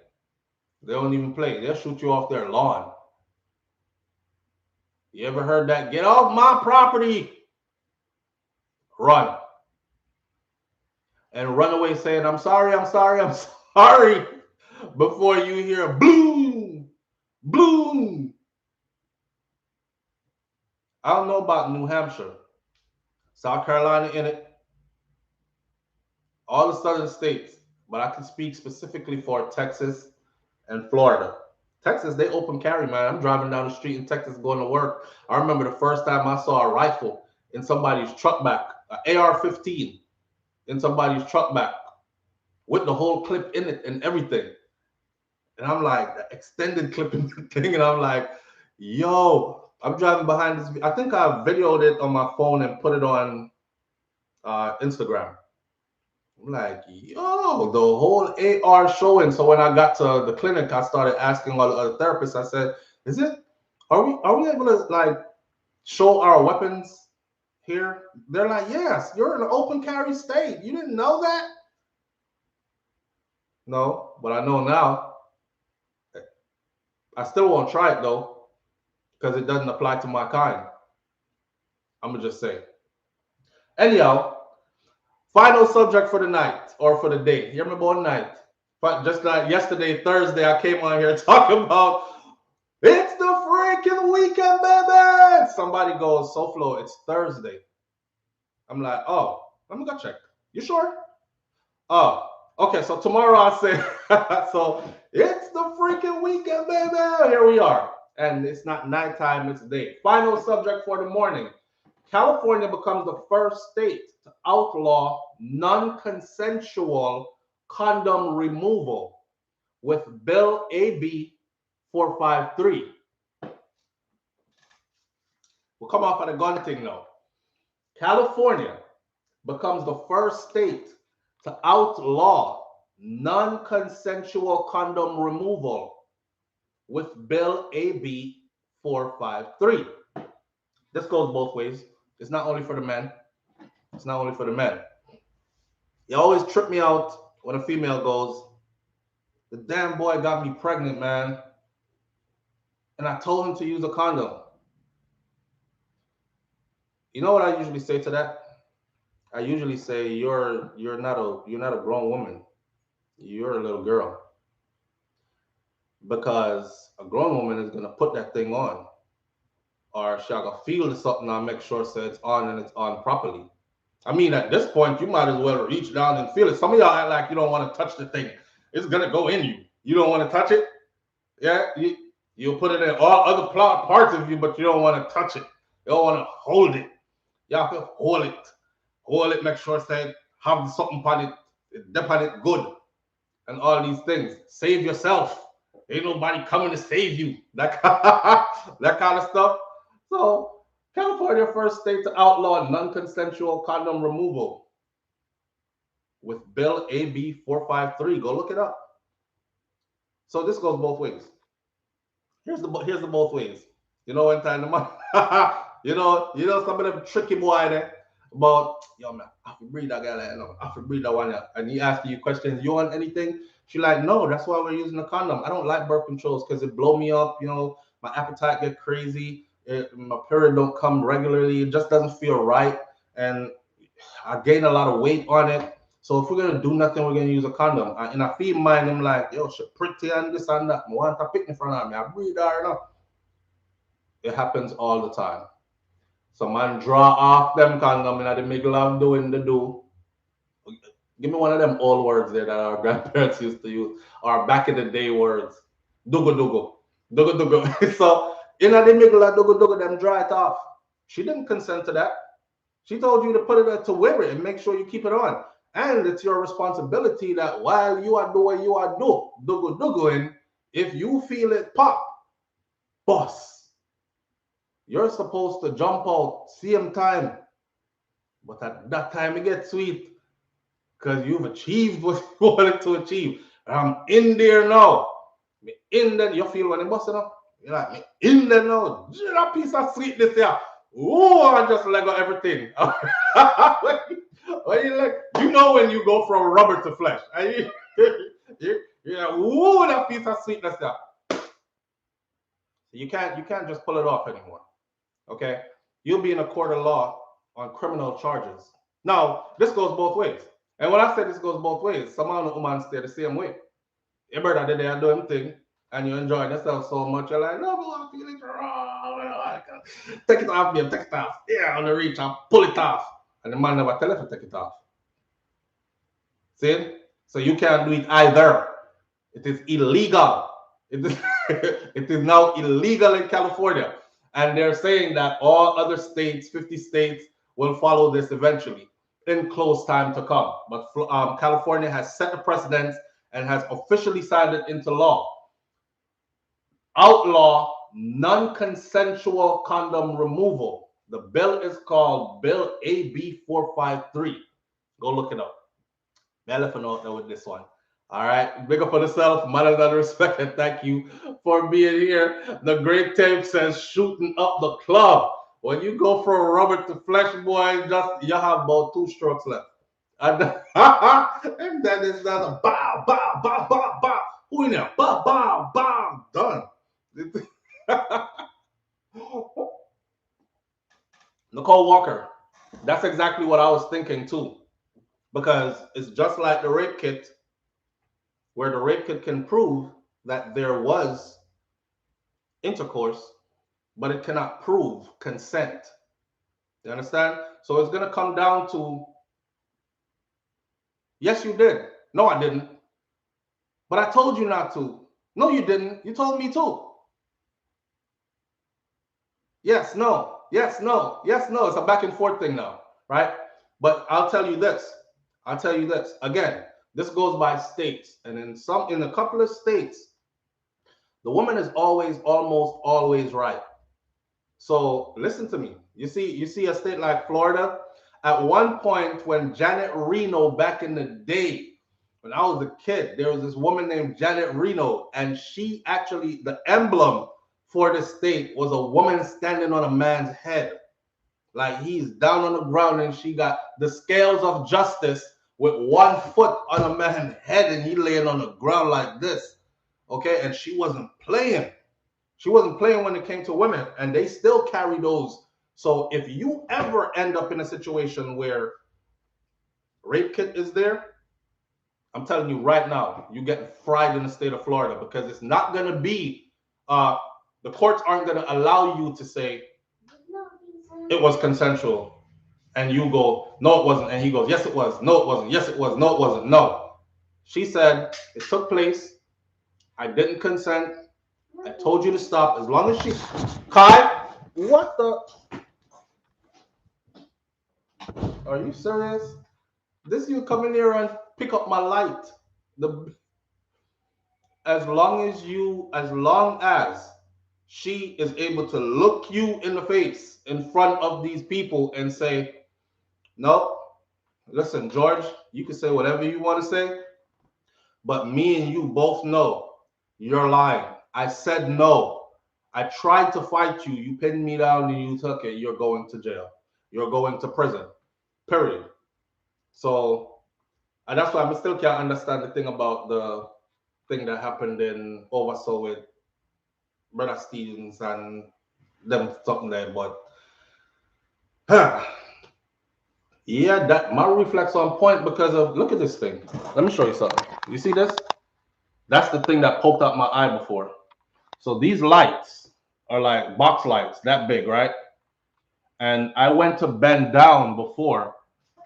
They don't even play. They'll shoot you off their lawn. You ever heard that? Get off my property. Run. And run away saying, I'm sorry, I'm sorry, I'm sorry. Before you hear boom, boom. I don't know about New Hampshire. South Carolina in it. All the southern states. But I can speak specifically for Texas and Florida. Texas, they open carry, man. I'm driving down the street in Texas going to work. I remember the first time I saw a rifle in somebody's truck back, an AR-15 in somebody's truck back with the whole clip in it and everything. And I'm like, the extended clip in the thing. And I'm like, yo, I'm driving behind this. I think I videoed it on my phone and put it on Instagram. I'm like, yo, the whole AR showing. So when I got to the clinic, I started asking all the other therapists. I said, are we able to like show our weapons here? They're like, yes, you're in an open carry state. You didn't know that? No, but I know now. I still won't try it though, because it doesn't apply to my kind. I'm gonna just say. Anyhow, final subject for the night or for the day. You remember one night? But just like yesterday, Thursday, I came on here talking about it's the freaking weekend, baby. Somebody goes, SoFlo, it's Thursday. I'm like, oh, let me go check. You sure? Oh, okay. So tomorrow I say, so it's the freaking weekend, baby. Here we are. And it's not nighttime, it's day. Final subject for the morning. California becomes the first state to outlaw non-consensual condom removal with Bill AB 453. We'll come off of the gun thing now. California becomes the first state to outlaw non-consensual condom removal with Bill AB 453. This goes both ways. It's not only for the men. It's not only for the men. You always trip me out when a female goes, the damn boy got me pregnant, man. And I told him to use a condom. You know what I usually say to that? I usually say you're not a grown woman. You're a little girl. Because a grown woman is gonna put that thing on. Or she'll gonna feel something and make sure so it's on and it's on properly. I mean, at this point, you might as well reach down and feel it. Some of y'all act like you don't want to touch the thing. It's gonna go in you. You don't want to touch it. Yeah, you'll put it in all other parts of you, but you don't want to touch it. You don't want to hold it. Y'all can hold it. Make sure say have something on it, dip on it good, and all these things. Save yourself. Ain't nobody coming to save you. That kind of stuff. So. California first state to outlaw non-consensual condom removal with Bill AB 453. Go look it up. So this goes both ways. Here's the both ways. You know one time the money. you know some of them tricky boy there about yo man, I have to breed that guy like no, I have to breed that one, and he asking you questions. You want anything? She like no, that's why we're using a condom. I don't like birth controls because it blow me up. You know, my appetite get crazy. My period don't come regularly. It just doesn't feel right, and I gain a lot of weight on it. So if we're gonna do nothing, we're gonna use a condom. And I feel mine, I'm like, yo, she pretty and this and that. I want to pick in front of me. I breathe her enough. It happens all the time. So man draw off them condom and they make love doing the do. Give me one of them old words there that our grandparents used to use, or back in the day words. Dugo dugo. Dugo dugo. So in the middle of dugo dugo, them dry it off. She didn't consent to that. She told you to put it to wear it and make sure you keep it on. And it's your responsibility that while you are doing dugo dugoing, if you feel it pop, boss, you're supposed to jump out same time. But at that time it gets sweet because you've achieved what you wanted to achieve. And I'm in there now. In there, you feel when it busting up. You're like, me in there now, a piece of sweetness here. Oh, I just let go everything. when you like, you know when you go from rubber to flesh. Yeah, ooh, that piece of sweetness there. You can't just pull it off anymore. Okay? You'll be in a court of law on criminal charges. Now, this goes both ways. And when I say this goes both ways, some of the women stay the same way. Your brother they are doing thing, and you're enjoying yourself so much, you're like, no, I'm feeling wrong. Take it off, babe, take it off. Yeah, on the reach, I'll pull it off. And the man never tell you to take it off. See? So you can't do it either. It is illegal. It is, it is now illegal in California. And they're saying that all other states, 50 states, will follow this eventually in close time to come. But California has set the precedence and has officially signed it into law. Outlaw non-consensual condom removal. The bill is called Bill AB 453. Go look it up. Elephant out there with this one. All right, big up on yourself, manners and respect, and thank you for being here. The Great Tape says shooting up the club. When you go from rubber to flesh, boy, just you have about 2 strokes left. And that is not a bow, bow, bow, bow, bow. Who in there? Bow, bow, bow, done. Nicole Walker, that's exactly what I was thinking too. Because it's just like the rape kit, where the rape kit can prove that there was intercourse, but it cannot prove consent. You understand? So it's going to come down to, yes, you did. No, I didn't. But I told you not to. No, you didn't. You told me to. Yes, no. Yes, no. Yes, no. It's a back and forth thing now, right? But I'll tell you this. I'll tell you this. Again, this goes by states. And in a couple of states, the woman is always almost always right. So listen to me. You see a state like Florida. At one point, when Janet Reno back in the day, when I was a kid, there was this woman named Janet Reno, and she actually the emblem for the state was a woman standing on a man's head. Like he's down on the ground and she got the scales of justice with one foot on a man's head and he laying on the ground like this. Okay, and she wasn't playing. She wasn't playing when it came to women, and they still carry those. So if you ever end up in a situation where rape kit is there, I'm telling you right now, you get fried in the state of Florida because it's not going to be, the courts aren't going to allow you to say it was consensual. And you go, no, it wasn't. And he goes, yes, it was. No, it wasn't. Yes, it was. No, it wasn't. No. She said, it took place. I didn't consent. I told you to stop. As long as she. Kai, what the? Are you serious? This you come in here and pick up my light. The as long as she is able to look you in the face in front of these people and say, no, listen, George, you can say whatever you want to say, but me and you both know you're lying. I said no. I tried to fight you. You pinned me down and you took it. You're going to jail. You're going to prison. Period. So, and that's why I still can't understand the thing about the thing that happened in Oversaw with Brother Stevens and them something there. But, yeah, that my reflex on point because of look at this thing. Let me show you something. You see this? That's the thing that poked out my eye before. So these lights are like box lights, that big, right? And I went to bend down before,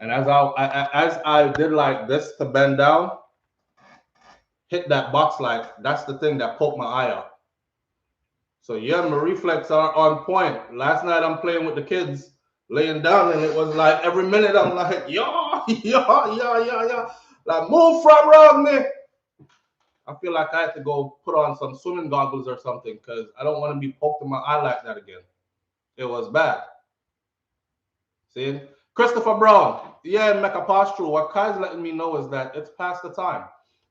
and as I did like this to bend down, hit that box light. That's the thing that poked my eye out. So yeah, my reflex are on point. Last night I'm playing with the kids, laying down, and it was like every minute I'm like, yo, yeah, like move from around me. I feel like I had to go put on some swimming goggles or something because I don't want to be poked in my eye like that again. It was bad. See? Christopher Brown. Yeah, make a pass through. What Kai's letting me know is that it's past the time.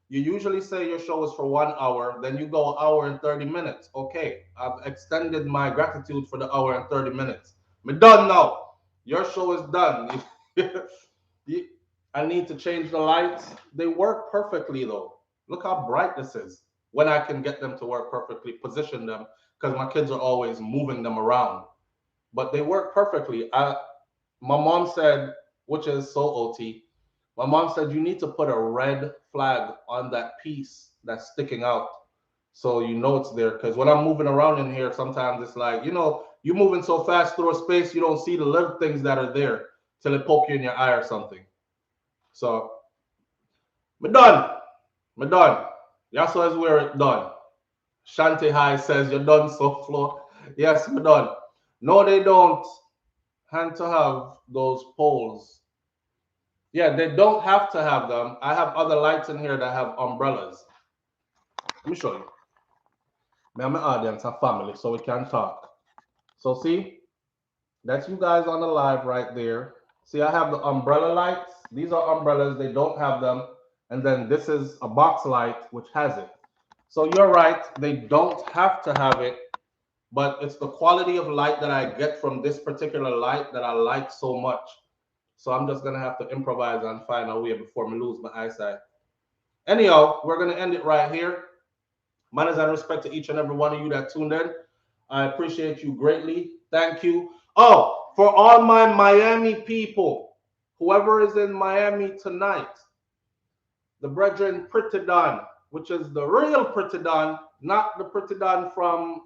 You usually say your show is for 1 hour, then you go 1 hour and 30 minutes. Okay, I've extended my gratitude for the 1 hour and 30 minutes. Me done now. Your show is done. I need to change the lights. They work perfectly though. Look how bright this is. When I can get them to work perfectly, position them, because my kids are always moving them around. But they work perfectly. My mom said, which is so OT, my mom said you need to put a red flag on that piece that's sticking out so you know it's there. Because when I'm moving around in here, sometimes it's like, you're moving so fast through a space, you don't see the little things that are there till it poke you in your eye or something. So, me done. Me done. That's why where it done. Shanti High says you're done so floor. Yes, me done. No, they don't have to have those poles. Yeah, they don't have to have them. I have other lights in here that have umbrellas. Let me show you. Me and my audience are family, so we can talk. So see, that's you guys on the live right there. See, I have the umbrella lights. These are umbrellas. They don't have them. And then this is a box light, which has it. So you're right. They don't have to have it, but it's the quality of light that I get from this particular light that I like so much. So I'm just gonna have to improvise and find a way before I lose my eyesight. Anyhow, we're gonna end it right here. Manners and respect to each and every one of you that tuned in. I appreciate you greatly. Thank you. Oh, for all my Miami people, whoever is in Miami tonight, the brethren Pretty Don, which is the real Pretty Don, not the Pretty Don from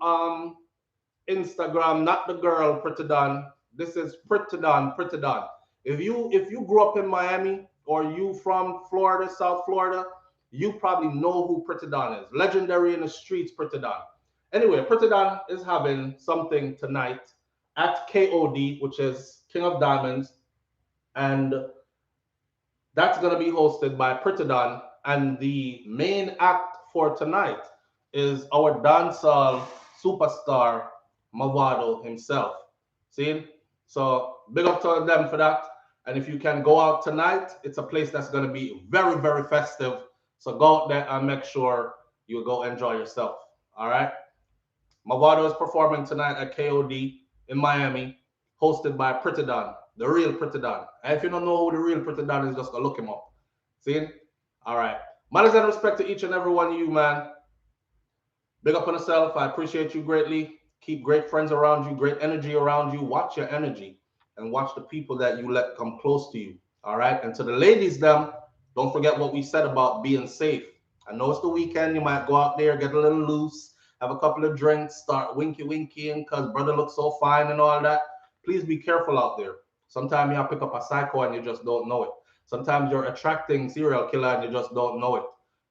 Instagram, not the girl Pretty Don. This is Pretty Don, Pretty Don. If you grew up in Miami or you from Florida, South Florida, you probably know who Pretty Don is. Legendary in the streets, Pretty Don. Anyway, Pretty Don is having something tonight at KOD, which is King of Diamonds. And that's going to be hosted by Pretty Don. And the main act for tonight is our dancehall superstar, Mavado himself. See? So big up to them for that. And if you can go out tonight, it's a place that's going to be very, very festive. So go out there and make sure you go enjoy yourself. All right? Mavado is performing tonight at KOD in Miami, hosted by Pretty Don, the real Pretty Don. And if you don't know who the real Pretty Don is, just go look him up. See? All right. Manners and respect to each and every one of you, man. Big up on yourself. I appreciate you greatly. Keep great friends around you, great energy around you. Watch your energy and watch the people that you let come close to you. All right. And to the ladies, them, don't forget what we said about being safe. I know it's the weekend. You might go out there, get a little loose, have a couple of drinks, start winky winkying because brother looks so fine and all that. Please be careful out there. Sometimes you pick up a psycho and you just don't know it. Sometimes you're attracting serial killer and you just don't know it.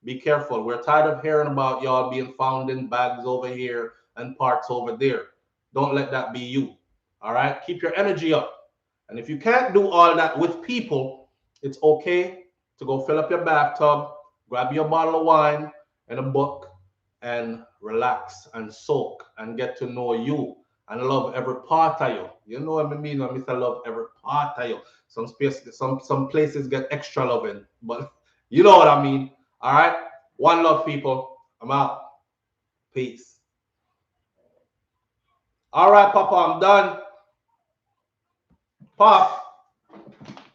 Be careful. We're tired of hearing about y'all being found in bags over here and parts over there. Don't let that be you. All right? Keep your energy up. And if you can't do all that with people, it's okay to go fill up your bathtub, grab your bottle of wine and a book, and relax and soak and get to know you and love every part of you. You know what I mean when I say love every part of you. Some places get extra loving, but you know what I mean. All right. One love, people. I'm out. Peace. All right, Papa, I'm done. Pop.